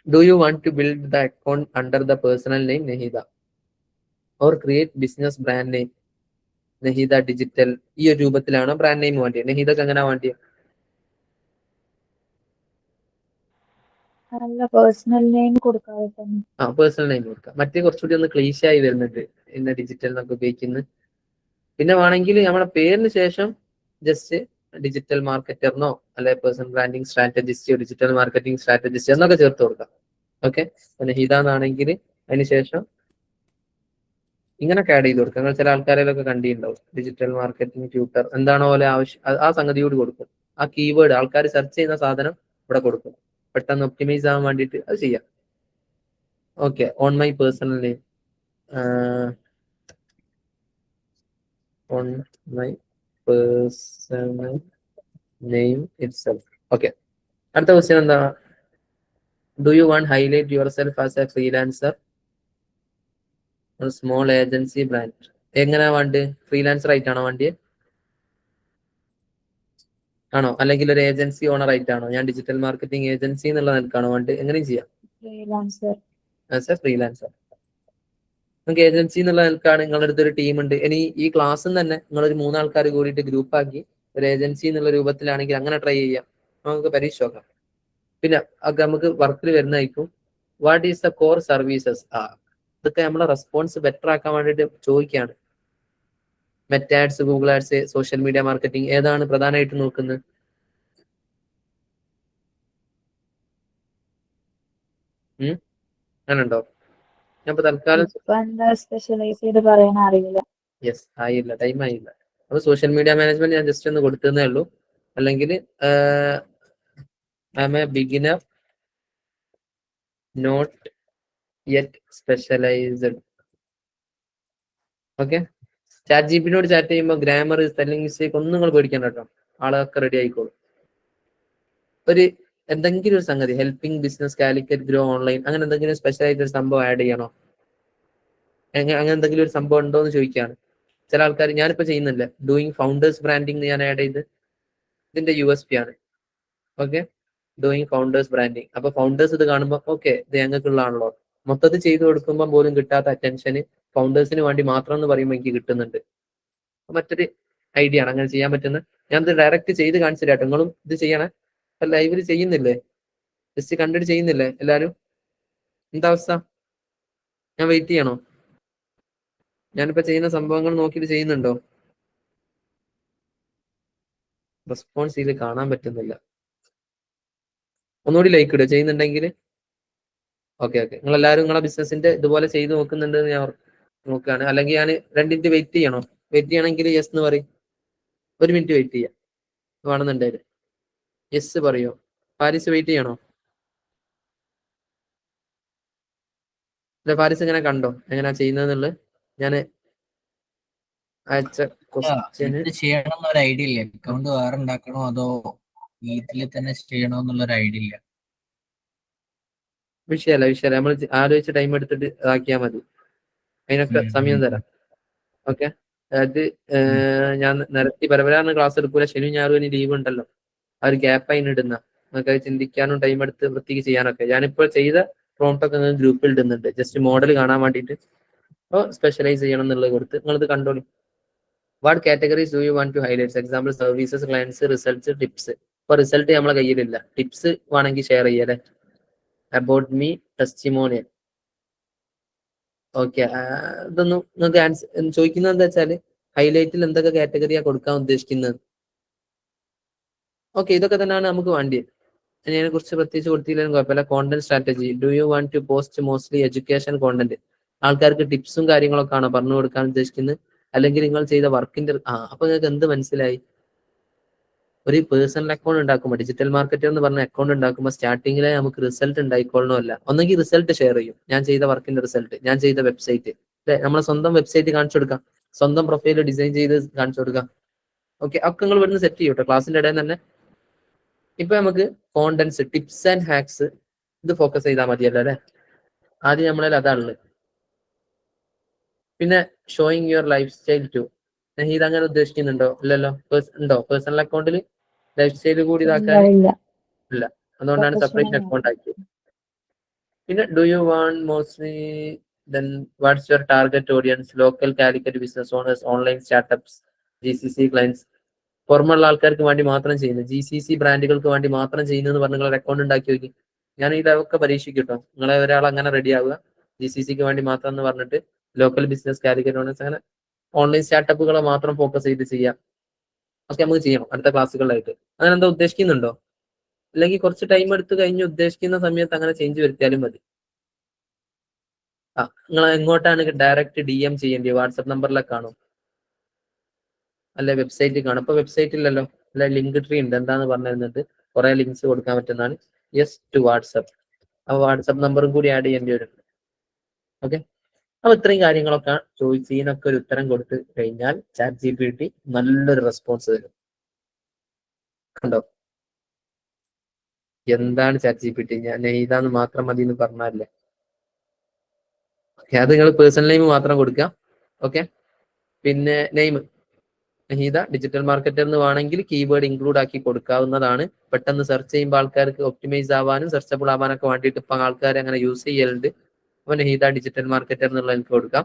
do you want to build the account under the personal name Naheeda or create business brand name Naheeda digital? ഈ ഒരു രൂപത്തിലാണോ ബ്രാൻഡ് നെയിം വേണ്ടിയത്? നഹീദക്ക് എങ്ങനെ വേണ്ടിയത്? പേഴ്സണൽ നെയിം കൊടുക്കാതെ പേഴ്സണൽ നെയിം കൊടുക്കാം. മറ്റേ കുറച്ചുകൂടി ഒന്ന് ക്ലീശായി വരുന്നുണ്ട് ഇന്ന ഡിജിറ്റൽ എന്നൊക്കെ ഉപയോഗിക്കുന്നത്. പിന്നെ വേണമെങ്കിൽ നമ്മുടെ പേരിന് ശേഷം ജസ്റ്റ് ഡിജിറ്റൽ മാർക്കറ്ററിനോ അല്ലെ പേഴ്സണൽ ബ്രാൻഡിങ് സ്ട്രാറ്റജിസ്റ്റോ ഡിജിറ്റൽ മാർക്കറ്റിംഗ് സ്ട്രാറ്റജിസ്റ്റ് എന്നൊക്കെ ചേർത്ത് കൊടുക്കാം. ഓക്കെ, നഹീദ എന്നാണെങ്കിൽ അതിനുശേഷം ഇങ്ങനൊക്കെ ആഡ് ചെയ്ത് കൊടുക്കുക. നിങ്ങൾ ചില ആൾക്കാരെയൊക്കെ കണ്ടിട്ടുണ്ടാവും, ഡിജിറ്റൽ മാർക്കറ്റിംഗ് ട്യൂട്ടർ എന്താണോ പോലെ ആവശ്യം ആ സംഗതി കൂടി കൊടുക്കും. ആ കീവേഡ് ആൾക്കാർ സെർച്ച് ചെയ്യുന്ന സാധനം ഇവിടെ കൊടുക്കും. പെട്ടെന്ന് ഒപ്റ്റിമൈസ് ആവാൻ വേണ്ടിയിട്ട് അത് ചെയ്യാം. Okay, on my personal name, on my personal name itself. Okay, അടുത്ത ക്വസ്റ്റ്യൻ എന്താ? Do you want highlight your self as A freelancer small agency brand? എങ്ങനെയാ വേണ്ടത്? ഫ്രീലാൻസർ ആയിട്ടാണോ വേണ്ടിയത്? ആണോ, അല്ലെങ്കിൽ ഒരു ഏജൻസി ഓണർ ആയിട്ടാണോ? ഞാൻ ഡിജിറ്റൽ മാർക്കറ്റിംഗ് ഏജൻസി എന്നുള്ള നിലക്കാണോ വേണ്ടത്? എങ്ങനെയും ചെയ്യാം. ഫ്രീലാൻസർ. As A freelancer. നിങ്ങൾക്ക് ഏജൻസി എന്നുള്ള നിലക്കാണ് നിങ്ങളുടെ അടുത്ത് ഒരു ടീം ഉണ്ട്. ഇനി ഈ ക്ലാസ്സിൽ തന്നെ നിങ്ങളൊരു 3 ആൾക്കാർ കൂടിയിട്ട് ഗ്രൂപ്പ് ആക്കി ഒരു ഏജൻസി എന്നുള്ള രൂപത്തിലാണെങ്കിൽ അങ്ങനെ ട്രൈ ചെയ്യാം. നമുക്ക് പരീക്ഷ നോക്കാം. പിന്നെ ഒക്കെ നമുക്ക് വർക്കിൽ വരുന്നതായിരിക്കും. What is the core services? ഇതൊക്കെ നമ്മളെ റെസ്പോൺസ് ബെറ്റർ ആക്കാൻ വേണ്ടിയിട്ട് ചോദിക്കുകയാണ്. Meta ads, Google ads, social media marketing ഏതാണ് പ്രധാനമായിട്ട് നോക്കുന്നത്? അങ്ങനെയുണ്ടോ? ഞാൻ ഇപ്പൊ തൽക്കാലം സ്പെഷ്യലൈസ് ചെയ്ത് പറയാൻ അറിയില്ല. യെസ്, ആയില്ല, ടൈം ആയില്ല. അപ്പൊ സോഷ്യൽ മീഡിയ മാനേജ്മെന്റ് ഞാൻ ജസ്റ്റ് ഒന്ന് കൊടുത്തതേ ഉള്ളൂ. അല്ലെങ്കിൽ I'm a beginner not yet specialised. Okay, chat ജിപിനോട് ചാറ്റ് ചെയ്യുമ്പോൾ ഗ്രാമർ, സ്പെല്ലിംഗ് മിസ്റ്റേക്ക് ഒന്നും നിങ്ങൾ പേടിക്കണ്ട കേട്ടോ, ആളൊക്കെ റെഡി ആയിക്കോളും. ഒരു എന്തെങ്കിലും ഒരു സംഗതി helping business, Calicut grow online, അങ്ങനെ എന്തെങ്കിലും സ്പെഷ്യൽ ആയിട്ട് ഒരു സംഭവം ആഡ് ചെയ്യണോ? അങ്ങനെ എന്തെങ്കിലും ഒരു സംഭവം ഉണ്ടോ എന്ന് ചോദിക്കുകയാണ് ചില ആൾക്കാർ. ഞാനിപ്പോ ചെയ്യുന്നില്ല, ഡൂയിങ് ഫൗണ്ടേഴ്സ് ബ്രാൻഡിങ് ഞാൻ ആഡ് ചെയ്ത് ഇതിന്റെ USP ആണ്. Okay, doing founders branding. അപ്പൊ ഫൗണ്ടേഴ്സ് ഇത് കാണുമ്പോൾ ഓക്കെ ഇത് ഞങ്ങൾക്കുള്ളതാണല്ലോ. മൊത്തത്തിൽ ചെയ്തു കൊടുക്കുമ്പോൾ പോലും കിട്ടാത്ത അറ്റൻഷന് ഫൗണ്ടേഴ്സിന് വേണ്ടി മാത്രം എന്ന് പറയുമ്പോൾ എനിക്ക് കിട്ടുന്നുണ്ട്. മറ്റൊരു ഐഡിയ ആണ് അങ്ങനെ ചെയ്യാൻ പറ്റുന്നത്. ഞാൻ ഇത് ഡയറക്റ്റ് ചെയ്ത് കാണിച്ചു തരാം. നിങ്ങളും ഇത് ചെയ്യണേ. ലൈവില് ചെയ്യുന്നില്ലേ? ജസ്റ്റ് കണ്ടിട്ട് ചെയ്യുന്നില്ലേ എല്ലാരും? എന്താ അവസ്ഥ? ഞാൻ വെയിറ്റ് ചെയ്യണോ? ഞാനിപ്പോ ചെയ്യുന്ന സംഭവങ്ങൾ നോക്കിയിട്ട് ചെയ്യുന്നുണ്ടോ? റെസ്പോൺസ് ചെയ്ത് കാണാൻ പറ്റുന്നില്ല. ഒന്നുകൂടി ലൈക്ക് ഇടുക ചെയ്യുന്നുണ്ടെങ്കിൽ. ഓക്കെ, നിങ്ങൾ എല്ലാവരും നിങ്ങളെ ബിസിനസിന്റെ ഇതുപോലെ ചെയ്ത് നോക്കുന്നുണ്ട് ഞാൻ നോക്കുകയാണ്. അല്ലെങ്കിൽ ഞാൻ 2 മിനിറ്റ് വെയിറ്റ് ചെയ്യണോ? വെയിറ്റ് ചെയ്യണമെങ്കിൽ യെസ് എന്ന് പറയും. 1 മിനിറ്റ് വെയിറ്റ് ചെയ്യാം വേണമെന്നുണ്ടായിരുന്നു. യെസ് പറയോ? ഫാരിസ് വെയിറ്റ് ചെയ്യണോ? അല്ല, ഫാരിസ് ഇങ്ങനെ കണ്ടോ എങ്ങനെയാ ചെയ്യുന്നതെന്നുള്ളത്? ഞാൻ അയച്ച ക്വസ്റ്റ്യന് ചെയ്യണം എന്നൊരു ഐഡിയ ഇല്ല. അക്കൗണ്ട് വേറെ ഉണ്ടാക്കണോ അതോ ഇതിൽ തന്നെ ചെയ്യണോ എന്നുള്ളൊരു ഐഡിയ ഇല്ല. വിഷയമല്ല, നമ്മൾ ആലോചിച്ച് ടൈം എടുത്തിട്ട് ആക്കിയാൽ മതി. അതിനൊക്കെ സമയം തരാം. ഓക്കെ, അത് ഞാൻ നിരത്തി പരമ്പരാന്ന് ക്ലാസ് എടുക്കൂല. ശനി ഞായറും ഇനി ലീവ് ഉണ്ടല്ലോ, ആ ഒരു ഗ്യാപ്പ് അതിന് ഇടുന്ന നമുക്ക് അത് ചിന്തിക്കാനും ടൈം എടുത്ത് വൃത്തിക്ക് ചെയ്യാനൊക്കെ. ഞാനിപ്പോൾ ചെയ്ത പ്രോംപ്റ്റ് ഒക്കെ ഗ്രൂപ്പിൽ ഇടുന്നുണ്ട്, ജസ്റ്റ് മോഡൽ കാണാൻ വേണ്ടിയിട്ട്. അപ്പോൾ സ്പെഷ്യലൈസ് ചെയ്യണം എന്നുള്ളത് കൊടുത്ത് നിങ്ങളിത് കണ്ടോളി. What categories do you want to highlights? Example services, clients, results, tips. ഇപ്പൊ റിസൾട്ട് നമ്മളെ കയ്യിലില്ല, ടിപ്സ് വേണമെങ്കിൽ ഷെയർ ചെയ്യല്ലേ. About me, testimonial. ഓക്കെ, ഇതൊന്നും നിങ്ങൾക്ക് ആൻസർ ചോദിക്കുന്നത് എന്താ വെച്ചാൽ ഹൈലൈറ്റിൽ എന്തൊക്കെ കാറ്റഗറിയാണ് കൊടുക്കാൻ ഉദ്ദേശിക്കുന്നത്. ഓക്കെ, ഇതൊക്കെ തന്നെയാണ് നമുക്ക് വേണ്ടിയത്. അതിനെ കുറിച്ച് പ്രത്യേകിച്ച് കൊടുത്തില്ലെങ്കിലും കുഴപ്പമില്ല. Content strategy, do you want to post mostly education content? ആൾക്കാർക്ക് ടിപ്സും കാര്യങ്ങളൊക്കെ ആണോ പറഞ്ഞു കൊടുക്കാൻ ഉദ്ദേശിക്കുന്നത്? അല്ലെങ്കിൽ നിങ്ങൾ ചെയ്ത വർക്കിന്റെ അപ്പൊ നിങ്ങൾക്ക് എന്ത് മനസ്സിലായി? ഒരു പേഴ്സണൽ അക്കൗണ്ട് ഉണ്ടാക്കുമ്പോൾ, ഡിജിറ്റൽ മാർക്കറ്റർ എന്ന് പറഞ്ഞ അക്കൗണ്ട് ഉണ്ടാക്കുമ്പോൾ സ്റ്റാർട്ടിങ്ങിലെ നമുക്ക് റിസൾട്ട് ഉണ്ടായിക്കൊള്ളണമല്ല. ഒന്നെങ്കിൽ റിസൾട്ട് ഷെയർ ചെയ്യും, ഞാൻ ചെയ്ത വർക്കിന്റെ റിസൾട്ട്, ഞാൻ ചെയ്ത വെബ്സൈറ്റ്, നമ്മളെ സ്വന്തം വെബ്സൈറ്റ് കാണിച്ചു കൊടുക്കാം, സ്വന്തം പ്രൊഫൈൽ ഡിസൈൻ ചെയ്ത് കാണിച്ചു കൊടുക്കാം. ഓക്കെ, ഒക്കെ നിങ്ങൾ ഇവിടുന്ന് സെറ്റ് ചെയ്യും കേട്ടോ ക്ലാസ്സിന്റെ ഇടയിൽ തന്നെ. ഇപ്പൊ നമുക്ക് കോണ്ടന്റ്സ്, ടിപ്സ് ആൻഡ് ഹാക്സ് ഇത് ഫോക്കസ് ചെയ്താൽ മതിയല്ലോ അല്ലെ. ആദ്യം നമ്മളതിൽ അതാണുള്ളത്. പിന്നെ showing your lifestyle too. ഇത് അങ്ങനെ ഉദ്ദേശിക്കുന്നുണ്ടോ? ഇല്ലല്ലോ. ഉണ്ടോ പേഴ്സണൽ അക്കൗണ്ടിൽ ലൈഫ് സ്റ്റൈൽ കൂടി ഇതാക്കാൻ? ഇല്ല, അതുകൊണ്ടാണ് സെപ്പറേറ്റ് അക്കൗണ്ട് ആക്കിയത്. പിന്നെ do you want mostly then what's your target audience? Local Calicut business owners, online startups, GCC clients. പുറമുള്ള ആൾക്കാർക്ക് വേണ്ടി മാത്രം ചെയ്യുന്നത്, GCC ബ്രാൻഡുകൾക്ക് വേണ്ടി മാത്രം ചെയ്യുന്നതെന്ന് പറഞ്ഞ് നിങ്ങളൊരു അക്കൗണ്ട് ഉണ്ടാക്കി നോക്കി. ഞാൻ ഇതൊക്കെ പരീക്ഷിക്കും കേട്ടോ. നിങ്ങളെ ഒരാൾ അങ്ങനെ റെഡി ആവുക, GCCക്ക് വേണ്ടി മാത്രം എന്ന് പറഞ്ഞിട്ട് ലോക്കൽ ബിസിനസ്, കാലിക്കറ്റ് ഓണേഴ്സ്, അങ്ങനെ ഓൺലൈൻ സ്റ്റാർട്ടപ്പുകളെ മാത്രം ഫോക്കസ് ചെയ്ത് ചെയ്യാം. ഒക്കെ നമുക്ക് ചെയ്യണം അടുത്ത ക്ലാസ്സുകളിലായിട്ട്. അങ്ങനെ എന്താ ഉദ്ദേശിക്കുന്നുണ്ടോ? അല്ലെങ്കിൽ കുറച്ച് ടൈം എടുത്ത് കഴിഞ്ഞ് ഉദ്ദേശിക്കുന്ന സമയത്ത് അങ്ങനെ ചേഞ്ച് വരുത്തിയാലും മതി. നിങ്ങൾ എങ്ങോട്ടാണ് ഡയറക്റ്റ് DM ചെയ്യേണ്ടി? വാട്സപ്പ് നമ്പറിലൊക്കെ കാണും, അല്ലെ വെബ്സൈറ്റിൽ കാണും? ഇപ്പൊ വെബ്സൈറ്റിലല്ലോ, അല്ലെ ലിങ്ക് ട്രീ ഉണ്ട്. എന്താന്ന് പറഞ്ഞു തരുന്നത്, കുറെ ലിങ്ക്സ് കൊടുക്കാൻ പറ്റുന്നതാണ്. Yes to WhatsApp. അപ്പൊ വാട്സപ്പ് നമ്പറും കൂടി ആഡ് ചെയ്യേണ്ടി വരും. ഓക്കെ, അപ്പൊ ഇത്രയും കാര്യങ്ങളൊക്കെ ചോദിച്ചതിനൊക്കെ ഒരു ഉത്തരം കൊടുത്ത് കഴിഞ്ഞാൽ ChatGPT നല്ലൊരു റെസ്പോൺസ് തരും. കണ്ടോ എന്താണ് ChatGPT? ഞാൻ ഇതാന്ന് മാത്രം മതി എന്ന് പറഞ്ഞാലേ. അത് നിങ്ങൾ പേഴ്സണൽ നെയിം മാത്രം കൊടുക്കുക. ഓക്കെ, പിന്നെ നെയിം നഹീദ ഡിജിറ്റൽ മാർക്കറ്റർ എന്ന് വേണമെങ്കിൽ കീവേഡ് ഇൻക്ലൂഡ് ആക്കി കൊടുക്കാവുന്നതാണ്. പെട്ടെന്ന് സെർച്ച് ചെയ്യുമ്പോൾ ആൾക്കാർക്ക് ഒപ്റ്റിമൈസ് ആവാനും സെർച്ചബിൾ ആവാനൊക്കെ വേണ്ടിയിട്ട് ഇപ്പൊ ആൾക്കാർ അങ്ങനെ യൂസ് ചെയ്യലുണ്ട്. അപ്പൊ നഹീദ ഡിജിറ്റൽ മാർക്കറ്റർ എന്നുള്ള എനിക്ക് കൊടുക്കാം.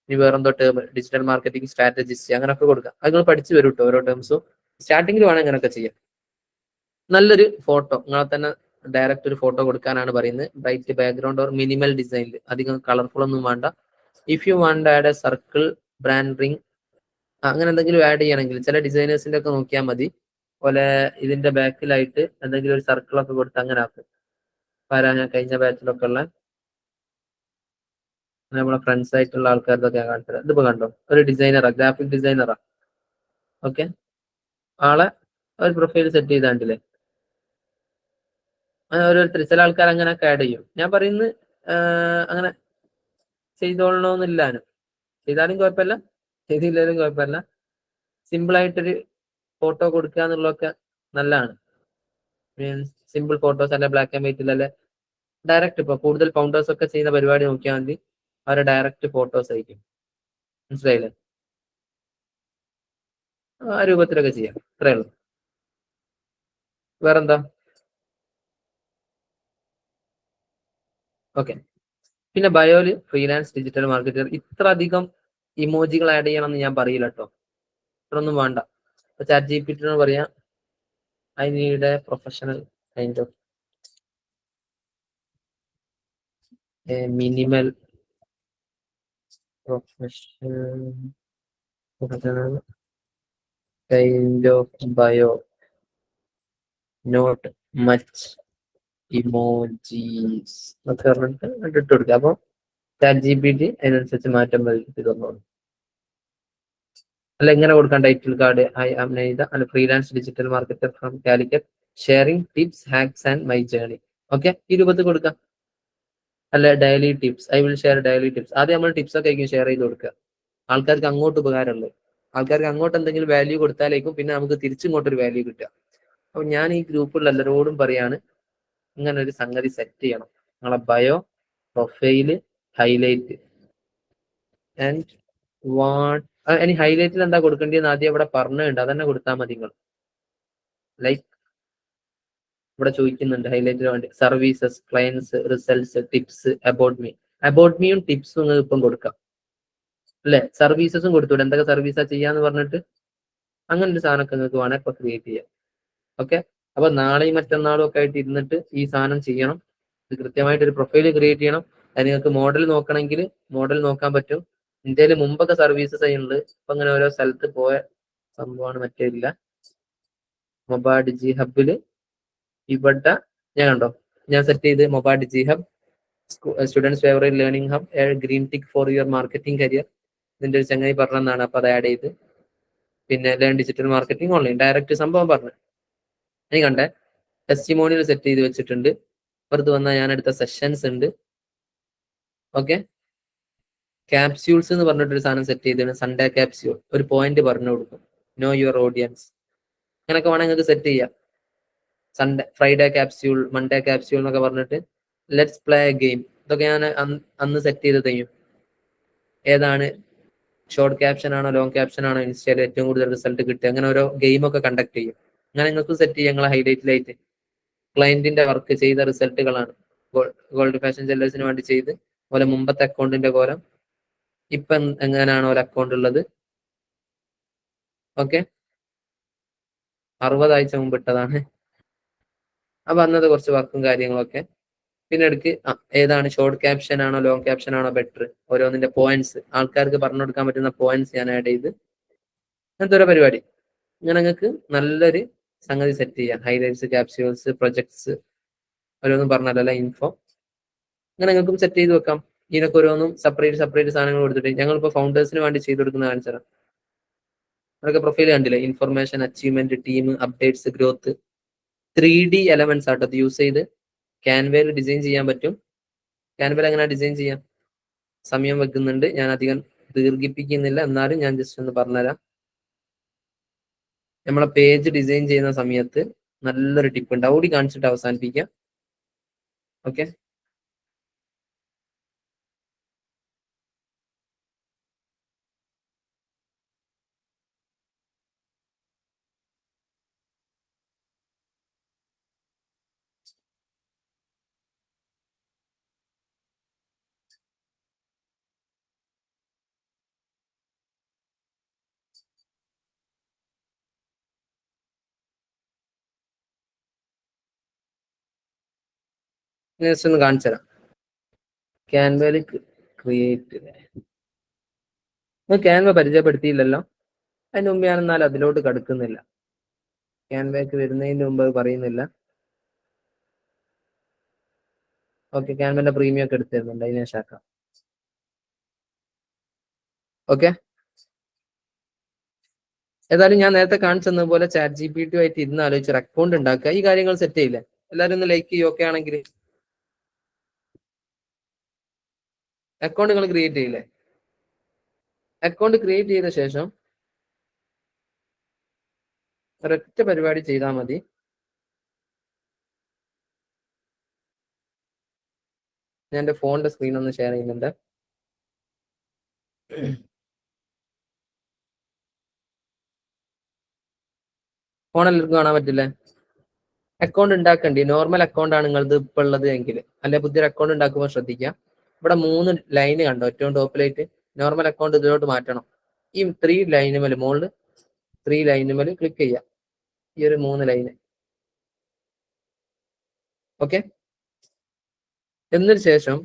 ഇനി വേറെന്തോ ടേം, ഡിജിറ്റൽ മാർക്കറ്റിംഗ് സ്ട്രാറ്റജിസ്റ്റ്, അങ്ങനെയൊക്കെ കൊടുക്കാം. അത് നിങ്ങൾ പഠിച്ചു വരും കേട്ടോ. ഓരോ ടേംസും സ്റ്റാർട്ടിങ്ങിൽ വേണം അങ്ങനെയൊക്കെ ചെയ്യാം. നല്ലൊരു ഫോട്ടോ, നിങ്ങളെ തന്നെ ഡയറക്റ്റ് ഒരു ഫോട്ടോ കൊടുക്കാനാണ് പറയുന്നത്. ബ്രൈറ്റ് ബാക്ക്ഗ്രൗണ്ട് ഓർ മിനിമൽ ഡിസൈനിൽ, അധികം കളർഫുൾ ഒന്നും വേണ്ട. If you want add A circle, brand ring, അങ്ങനെ എന്തെങ്കിലും ആഡ് ചെയ്യണമെങ്കിൽ ചില ഡിസൈനേഴ്സിന്റെ ഒക്കെ നോക്കിയാൽ മതി. പോലെ ഇതിന്റെ ബാക്കിലായിട്ട് എന്തെങ്കിലും ഒരു സർക്കിളൊക്കെ കൊടുത്ത് അങ്ങനെ ആക്കും. ഞാൻ കഴിഞ്ഞ ബാച്ചിലൊക്കെ ഉള്ള നമ്മളെ ഫ്രണ്ട്സ് ആയിട്ടുള്ള ആൾക്കാർക്കൊക്കെ കാണിച്ചത്. ഇതിപ്പോ കണ്ടോ, ഒരു ഡിസൈനറാ, ഗ്രാഫിക് ഡിസൈനറാ. ഓക്കെ, ആളെ ഒരു പ്രൊഫൈൽ സെറ്റ് ചെയ്താണ്ടില്ലേ. ഓരോരുത്തർ, ചില ആൾക്കാർ അങ്ങനെയൊക്കെ ആഡ് ചെയ്യും. ഞാൻ പറയുന്നത് അങ്ങനെ ചെയ്തോളണമെന്നില്ലാനും. ചെയ്താലും കുഴപ്പമില്ല, ചെയ്തില്ലാലും കുഴപ്പമില്ല. സിമ്പിൾ ആയിട്ടൊരു ഫോട്ടോ കൊടുക്കുക എന്നുള്ളതൊക്കെ നല്ലതാണ്. മീൻസ് സിമ്പിൾ ഫോട്ടോസ്, അല്ലെ ബ്ലാക്ക് ആൻഡ് വൈറ്റിലല്ലേ ഡയറക്റ്റ്. ഇപ്പൊ കൂടുതൽ ഫൗണ്ടേഴ്സ് ഒക്കെ ചെയ്യുന്ന പരിപാടി നോക്കിയാൽ മതി, അവരെ ഡയറക്റ്റ് ഫോട്ടോസ് അയക്കും. മനസ്സിലായില്ലേ? ആ രൂപത്തിലൊക്കെ ചെയ്യാം. ഇത്രയേ ഉള്ളൂ. വേറെന്താ? ഓക്കെ, പിന്നെ ബയോല് ഫ്രീലാൻസ് ഡിജിറ്റൽ മാർക്കറ്റർ. ഇത്ര അധികം ഇമോജികൾ ആഡ് ചെയ്യണം എന്ന് ഞാൻ പറയില്ല കേട്ടോ. ഇത്രയൊന്നും വേണ്ട. ഇപ്പൊ ChatGPT പറയാം, I need a professional kind of minimal professional kind of bio, not much emojis എന്നൊക്കെ പറഞ്ഞിട്ട് ഇട്ട് കൊടുക്കുക. അപ്പൊ ChatGPT അതിനനുസരിച്ച് മാറ്റം വരുത്തി തന്നോളൂ. അല്ല എങ്ങനെ കൊടുക്കാം? Title card, I am Naida and freelance digital marketer from Calicut, sharing tips, hacks and my journey. Okay, ഈ രൂപത്തിൽ കൊടുക്കാം. അല്ല daily tips, I will share daily tips. ആദ്യം നമ്മൾ ടിപ്സ് ഒക്കെ ആയിരിക്കും ഷെയർ ചെയ്ത് കൊടുക്കുക. ആൾക്കാർക്ക് അങ്ങോട്ട് ഉപകാരമുള്ളത്, ആൾക്കാർക്ക് അങ്ങോട്ട് എന്തെങ്കിലും വാല്യൂ കൊടുത്താലേക്കും പിന്നെ നമുക്ക് തിരിച്ചിങ്ങോട്ടൊരു വാല്യൂ കിട്ടുക. അപ്പൊ ഞാൻ ഈ ഗ്രൂപ്പിലുള്ള എല്ലാവരോടും പറയാണ്, ഇങ്ങനെ ഒരു സംഗതി സെറ്റ് ചെയ്യണം. നിങ്ങളെ bio, profile, highlight and what. ഇനി ഹൈലൈറ്റിൽ എന്താ കൊടുക്കേണ്ടതെന്ന് ആദ്യം ഇവിടെ പറഞ്ഞിട്ടുണ്ട്, അതന്നെ കൊടുത്താൽ മതി. നിങ്ങൾ ലൈക്ക് ഇവിടെ ചോദിക്കുന്നുണ്ട് ഹൈലൈറ്റിന് വേണ്ടി services, clients, results, tips, about me. About മീയും ടിപ്സും നിങ്ങൾക്ക് ഇപ്പം കൊടുക്കാം അല്ലെ. സർവീസസും കൊടുത്തൂടെ, എന്തൊക്കെ സർവീസാ ചെയ്യാന്ന് പറഞ്ഞിട്ട്. അങ്ങനെ ഒരു സാധനമൊക്കെ നിങ്ങൾക്ക് വേണേൽ ഇപ്പൊ ക്രിയേറ്റ് ചെയ്യാം. ഓക്കെ, അപ്പൊ നാളെയും മറ്റന്നാളും ഒക്കെ ആയിട്ട് ഇരുന്നിട്ട് ഈ സാധനം ചെയ്യണം. ഇത് കൃത്യമായിട്ട് ഒരു പ്രൊഫൈൽ ക്രിയേറ്റ് ചെയ്യണം. അത് നിങ്ങൾക്ക് മോഡൽ നോക്കണമെങ്കിൽ മോഡൽ നോക്കാൻ പറ്റും. ഇന്ത്യയിൽ മുമ്പൊക്കെ സർവീസസ് ചെയ്യുന്നുണ്ട്, ഇപ്പൊ അങ്ങനെ ഓരോ സ്ഥലത്ത് പോയ സംഭവമാണ്. മറ്റേ ഇല്ല, മൊബാഡിജി ഹബില് ഇവിടെ ഞാൻ കണ്ടോ, ഞാൻ സെറ്റ് ചെയ്ത് മൊബാഡിജി hub, students favourite learning hub, green tick for your marketing career. ഇതിന്റെ ഒരു ചങ്ങായി പറഞ്ഞതാണ്, അപ്പൊ അത് ആഡ് ചെയ്ത്. പിന്നെ learn digital marketing online, direct സംഭവം പറഞ്ഞു. നീ കണ്ടേ, ടെസ്റ്റിമോണിയൽ സെറ്റ് ചെയ്ത് വെച്ചിട്ടുണ്ട്. പുറത്ത് വന്നാൽ ഞാൻ എടുത്ത സെഷൻസ് ഉണ്ട്. ഓക്കെ, ക്യാപ്സ്യൂൾസ് എന്ന് പറഞ്ഞിട്ടൊരു സാധനം സെറ്റ് ചെയ്തിട്ടുണ്ട്. സൺഡേ ക്യാപ്സ്യൂൾ, ഒരു പോയിന്റ് പറഞ്ഞു കൊടുക്കും. നോ യുവർ ഓഡിയൻസ്, അങ്ങനെയൊക്കെ വേണമെങ്കിൽ നിങ്ങൾക്ക് സെറ്റ് ചെയ്യാം. Sunday, Friday capsule, Monday capsule എന്നൊക്കെ പറഞ്ഞിട്ട് ലെറ്റ്സ് പ്ലേ എ ഗെയിം. ഇതൊക്കെ ഞാൻ അന്ന് സെറ്റ് ചെയ്ത് തരും. ഏതാണ് ഷോർട്ട് ക്യാപ്ഷൻ ആണോ ലോങ് ക്യാപ്ഷൻ ആണോ ഇൻസ്റ്റയിൽ ഏറ്റവും കൂടുതൽ റിസൾട്ട് കിട്ടുക, അങ്ങനെ ഓരോ ഗെയിമൊക്കെ കണ്ടക്ട് ചെയ്യും. അങ്ങനെ നിങ്ങൾക്ക് സെറ്റ് ചെയ്യാം നിങ്ങളെ ഹൈലൈറ്റിലായിട്ട്. ക്ലയന്റിന്റെ വർക്ക് ചെയ്ത റിസൾട്ടുകളാണ്. ഗോൾഡ് ഫാഷൻ ജ്വല്ലേഴ്സിന് വേണ്ടി ചെയ്ത്, അതുപോലെ മുമ്പത്തെ അക്കൗണ്ടിന്റെ കോലം, ഇപ്പൊ എങ്ങനെയാണോ ഒരു അക്കൗണ്ട് ഉള്ളത്. ഓക്കെ, 60 ആഴ്ച മുമ്പ് ഇട്ടതാണ്. അപ്പൊ അന്നത്തെ കുറച്ച് വർക്കും കാര്യങ്ങളൊക്കെ. പിന്നെ എടുക്ക് ഏതാണ് ഷോർട്ട് ക്യാപ്ഷൻ ആണോ ലോങ് ക്യാപ്ഷൻ ആണോ ബെറ്റർ, ഓരോന്നിന്റെ പോയിന്റ്സ്, ആൾക്കാർക്ക് പറഞ്ഞു കൊടുക്കാൻ പറ്റുന്ന പോയിന്റ്സ് ഞാൻ ആഡ് ചെയ്ത്. അങ്ങനത്തെ ഓരോ പരിപാടി. ഇങ്ങനെ നിങ്ങൾക്ക് നല്ലൊരു സംഗതി സെറ്റ് ചെയ്യാം. ഹൈലൈറ്റ്സ്, ക്യാപ്സ്യൂൾസ്, പ്രൊജക്ട്സ് ഓരോന്നും പറഞ്ഞല്ലോ ഇൻഫോ. അങ്ങനെ നിങ്ങൾക്കും സെറ്റ് ചെയ്ത് വെക്കാം. ഇതിനൊക്കെ ഓരോന്നും സെപ്പറേറ്റ് സാധനങ്ങൾ കൊടുത്തിട്ട് ഞങ്ങളിപ്പോൾ ഫൗണ്ടേഴ്സിന് വേണ്ടി ചെയ്ത് കൊടുക്കുന്ന കാണിച്ചാൽ അതൊക്കെ പ്രൊഫൈൽ കണ്ടില്ലേ? Information, achievement, team, updates, growth. 3D elements ആട്ടോ അത് യൂസ് ചെയ്ത് ക്യാൻവയിൽ ഡിസൈൻ ചെയ്യാൻ പറ്റും. ക്യാൻവയിൽ എങ്ങനെ ഡിസൈൻ ചെയ്യാം? സമയം വെക്കുന്നുണ്ട്, ഞാൻ അധികം ദീർഘിപ്പിക്കുന്നില്ല, എന്നാലും ഞാൻ ജസ്റ്റ് ഒന്ന് പറഞ്ഞുതരാം. നമ്മളെ പേജ് ഡിസൈൻ ചെയ്യുന്ന സമയത്ത് നല്ലൊരു ടിപ്പ് ഉണ്ട്, അവിടെ കാണിച്ചിട്ട് അവസാനിപ്പിക്കാം. ഓക്കെ, ജസ്റ്റ് ഒന്ന് കാണിച്ചു തരാം. ക്യാൻവയിൽ ക്രിയേറ്റ്, ക്യാൻവ പരിചയപ്പെടുത്തിയില്ലല്ലോ. അതിന് മുമ്പ് ഞാൻ എന്നാൽ അതിലോട്ട് കടക്കുന്നില്ല. ക്യാൻവയ്ക്ക് വരുന്നതിന് മുമ്പ് പറയുന്നില്ല. ഓക്കെ, ക്യാൻവന്റെ പ്രീമിയം ഒക്കെ എടുത്തു തരുന്നുണ്ട്, അതിനെ ശാക്കാം. ഓക്കെ, ഏതായാലും ഞാൻ നേരത്തെ കാണിച്ചെന്ന പോലെ ChatGPT ആയിട്ട് ഇരുന്ന് ആലോചിച്ചൊരു അക്കൗണ്ട് ഉണ്ടാക്കുക. ഈ കാര്യങ്ങൾ സെറ്റ് ചെയ്യില്ലേ? എല്ലാവരും ഒന്ന് ലൈക്ക് ചെയ്യും. ഓക്കെ ആണെങ്കിൽ അക്കൗണ്ട് നിങ്ങൾ ക്രിയേറ്റ് ചെയ്യില്ലേ? അക്കൗണ്ട് ക്രിയേറ്റ് ചെയ്ത ശേഷം ഒരൊറ്റ പരിപാടി ചെയ്താൽ മതി. ഞാൻ എൻ്റെ ഫോണിന്റെ സ്ക്രീൻ ഒന്ന് ഷെയർ ചെയ്യുന്നുണ്ട്. ഫോൺ എല്ലാവർക്കും കാണാൻ പറ്റില്ലേ? അക്കൗണ്ട് ഉണ്ടാക്കണ്ടേ? നോർമൽ അക്കൗണ്ട് ആണ് നിങ്ങളത് ഇപ്പൊ ഉള്ളത് എങ്കിൽ, അല്ലെ പുതിയൊരു അക്കൗണ്ട് ഉണ്ടാക്കുമ്പോൾ ശ്രദ്ധിക്കുക. ഇവിടെ 3 ലൈന് കണ്ടോ? ഏറ്റവും ടോപ്പിലായിട്ട് നോർമൽ അക്കൗണ്ട് ഇതിലോട്ട് മാറ്റണം. ഈ 3 ലൈനുമേൽ, മുകളിൽ 3 ലൈനുമേൽ ക്ലിക്ക് ചെയ്യുക. ഈ ഒരു 3 ലൈന്. ഓക്കെ, എന്നതിന് ശേഷം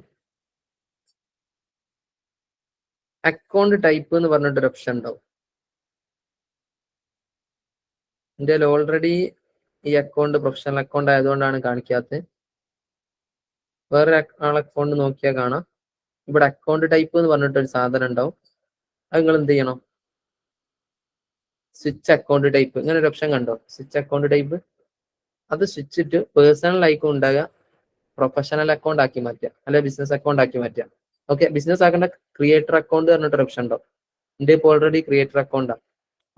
അക്കൗണ്ട് ടൈപ്പ് എന്ന് പറഞ്ഞിട്ടൊരു ഓപ്ഷൻ ഉണ്ടാവും. എൻ്റെ ഓൾറെഡി ഈ അക്കൗണ്ട് പ്രൊഫഷണൽ അക്കൗണ്ട് ആയതുകൊണ്ടാണ് കാണിക്കാത്തത്. വേറെ ആളെ അക്കൗണ്ട് നോക്കിയാൽ കാണാം. ഇവിടെ അക്കൗണ്ട് ടൈപ്പ് എന്ന് പറഞ്ഞിട്ടൊരു സാധനം ഉണ്ടാവും. അത് നിങ്ങൾ എന്ത് ചെയ്യണം? സ്വിച്ച് അക്കൗണ്ട് ടൈപ്പ്, ഇങ്ങനെ ഒരു ഓപ്ഷൻ കണ്ടോ? Switch account type. അത് സ്വിച്ചിട്ട് പേഴ്സണൽ ആയിക്കും ഉണ്ടാകുക, പ്രൊഫഷണൽ അക്കൗണ്ട് ആക്കി മാറ്റുക, അല്ലെ ബിസിനസ് അക്കൗണ്ട് ആക്കി മാറ്റുക. ഓക്കെ, ബിസിനസ് ആക്കേണ്ട ക്രിയേറ്റർ അക്കൗണ്ട് പറഞ്ഞിട്ടൊരു ഓപ്ഷൻ ഉണ്ടാവും. എൻ്റെ ഇപ്പോൾ ഓൾറെഡി ക്രിയേറ്റർ അക്കൗണ്ടാണ്,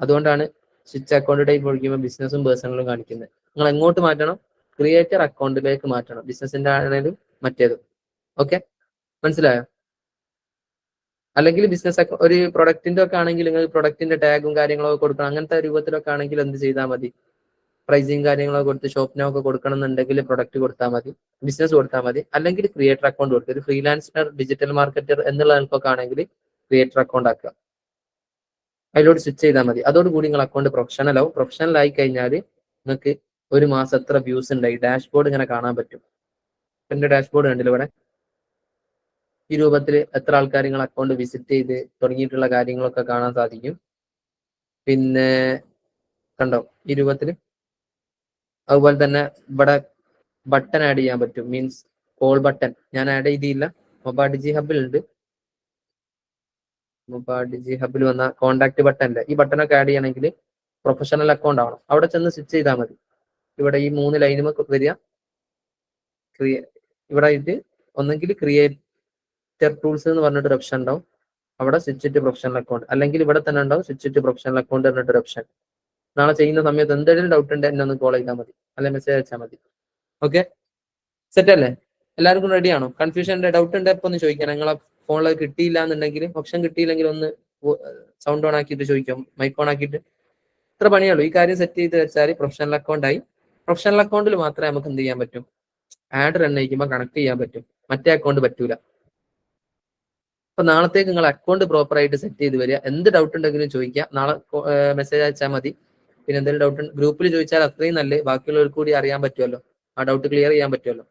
അതുകൊണ്ടാണ് സ്വിച്ച് അക്കൗണ്ട് ടൈപ്പ് ഒഴിക്കുമ്പോൾ ബിസിനസ്സും പേഴ്സണലും കാണിക്കുന്നത്. നിങ്ങൾ എങ്ങോട്ട് മാറ്റണം? ക്രിയേറ്റർ അക്കൗണ്ടിലേക്ക് മാറ്റണം, ബിസിനസിന്റെ ആണെങ്കിലും മറ്റേതും. ഓക്കെ, മനസ്സിലായോ? അല്ലെങ്കിൽ ബിസിനസ് ഒരു പ്രൊഡക്റ്റിന്റെ ഒക്കെ ആണെങ്കിൽ നിങ്ങൾ പ്രൊഡക്റ്റിന്റെ ടാഗും കാര്യങ്ങളൊക്കെ കൊടുക്കണം. അങ്ങനത്തെ രൂപത്തിലൊക്കെ ആണെങ്കിൽ എന്ത് ചെയ്താൽ മതി? പ്രൈസിങ് കാര്യങ്ങളൊക്കെ കൊടുത്ത് ഷോപ്പിനൊക്കെ കൊടുക്കണം എന്നുണ്ടെങ്കിൽ പ്രൊഡക്റ്റ് കൊടുത്താൽ മതി, ബിസിനസ് കൊടുത്താൽ മതി. അല്ലെങ്കിൽ ക്രിയേറ്റർ അക്കൗണ്ട് കൊടുക്കുക. ഒരു ഫ്രീലാൻസർ, ഡിജിറ്റൽ മാർക്കറ്റർ എന്നുള്ള ആൾക്കൊക്കെ ആണെങ്കിൽ ക്രിയേറ്റർ അക്കൗണ്ട് ആക്കുക, അതിലോട്ട് സ്വിച്ച് ചെയ്താൽ മതി. അതോടുകൂടി നിങ്ങൾ അക്കൗണ്ട് പ്രൊഫഷണൽ ആവും. പ്രൊഫഷണൽ ആയി കഴിഞ്ഞാൽ നിങ്ങൾക്ക് ഒരു മാസം എത്ര വ്യൂസ് ഉണ്ടായി ഡാഷ്ബോർഡ് ഇങ്ങനെ കാണാൻ പറ്റും. എന്റെ ഡാഷ്ബോർഡ് കണ്ടില്ല ഇവിടെ? ഈ രൂപത്തിൽ എത്ര ആൾക്കാർ നിങ്ങൾ അക്കൗണ്ട് വിസിറ്റ് ചെയ്ത് തുടങ്ങിയിട്ടുള്ള കാര്യങ്ങളൊക്കെ കാണാൻ സാധിക്കും. പിന്നെ കണ്ടോ ഈ രൂപത്തിൽ? അതുപോലെ തന്നെ ഇവിടെ ബട്ടൺ ആഡ് ചെയ്യാൻ പറ്റും, മീൻസ് കോൾ ബട്ടൺ. ഞാൻ ആഡ് ചെയ്തില്ല, മൊബാഡിജി ഹബിലുണ്ട്. മൊബാഡിജി ഹബിൽ വന്ന കോണ്ടാക്ട് ബട്ടൺ അല്ലേ, ഈ ബട്ടണൊക്കെ ആഡ് ചെയ്യണമെങ്കിൽ പ്രൊഫഷണൽ അക്കൗണ്ട് ആവണം. അവിടെ ചെന്ന് സ്വിച്ച് ചെയ്താൽ മതി. ഇവിടെ ഈ 3 ലൈനുമൊക്കെ വരിക. ഇവിടെ ആയിട്ട് ഒന്നെങ്കിൽ ക്രിയേറ്റർ ടൂൾസ് എന്ന് പറഞ്ഞിട്ടൊരു ഓപ്ഷൻ ഉണ്ടാവും, അവിടെ സ്വിച്ച് ടു പ്രൊഫഷണൽ അക്കൗണ്ട്. അല്ലെങ്കിൽ ഇവിടെ തന്നെ ഉണ്ടാവും സ്വിച്ച് ടു പ്രൊഫഷണൽ അക്കൗണ്ട് പറഞ്ഞിട്ടൊരു ഓപ്ഷൻ. നാളെ ചെയ്യുന്ന സമയത്ത് എന്തെങ്കിലും ഡൗട്ട് ഉണ്ട് എന്നെ ഒന്ന് കോൾ ചെയ്താൽ മതി, അല്ലെങ്കിൽ മെസ്സേജ് അയച്ചാൽ മതി. ഓക്കെ, സെറ്റ് അല്ലേ? എല്ലാവർക്കും റെഡി ആണോ? കൺഫ്യൂഷൻ ഡൗട്ട് ഉണ്ട് എപ്പോൾ ഒന്ന് ചോദിക്കാം. നിങ്ങളെ ഫോണിൽ കിട്ടിയില്ല എന്നുണ്ടെങ്കിൽ, ഓപ്ഷൻ കിട്ടിയില്ലെങ്കിൽ ഒന്ന് സൗണ്ട് ഓൺ ആക്കിയിട്ട് ചോദിക്കാം, മൈക്ക് ഓൺ ആക്കിയിട്ട്. ഇത്ര പണിയുള്ളൂ. ഈ കാര്യം സെറ്റ് ചെയ്ത് വെച്ചാൽ പ്രൊഫഷണൽ അക്കൗണ്ട് ആയി. പ്രൊഫഷണൽ അക്കൗണ്ടിൽ മാത്രമേ നമുക്ക് എന്ത് ചെയ്യാൻ പറ്റും? ആഡ് റൺ ചെയ്യിക്കുമ്പോൾ കണക്ട് ചെയ്യാൻ പറ്റും, മറ്റേ അക്കൗണ്ട് പറ്റൂല. അപ്പൊ നാളത്തേക്ക് നിങ്ങൾ അക്കൗണ്ട് പ്രോപ്പർ ആയിട്ട് സെറ്റ് ചെയ്ത് വരിക. എന്ത് ഡൗട്ട് ഉണ്ടെങ്കിലും ചോദിക്കുക, നാളെ മെസ്സേജ് അയച്ചാൽ മതി. പിന്നെ എന്തെങ്കിലും ഡൗട്ട് ഗ്രൂപ്പിൽ ചോദിച്ചാൽ അത്രയും നല്ല, ബാക്കിയുള്ളവർക്ക് കൂടി അറിയാൻ പറ്റുമല്ലോ, ആ ഡൗട്ട് ക്ലിയർ ചെയ്യാൻ പറ്റുമല്ലോ.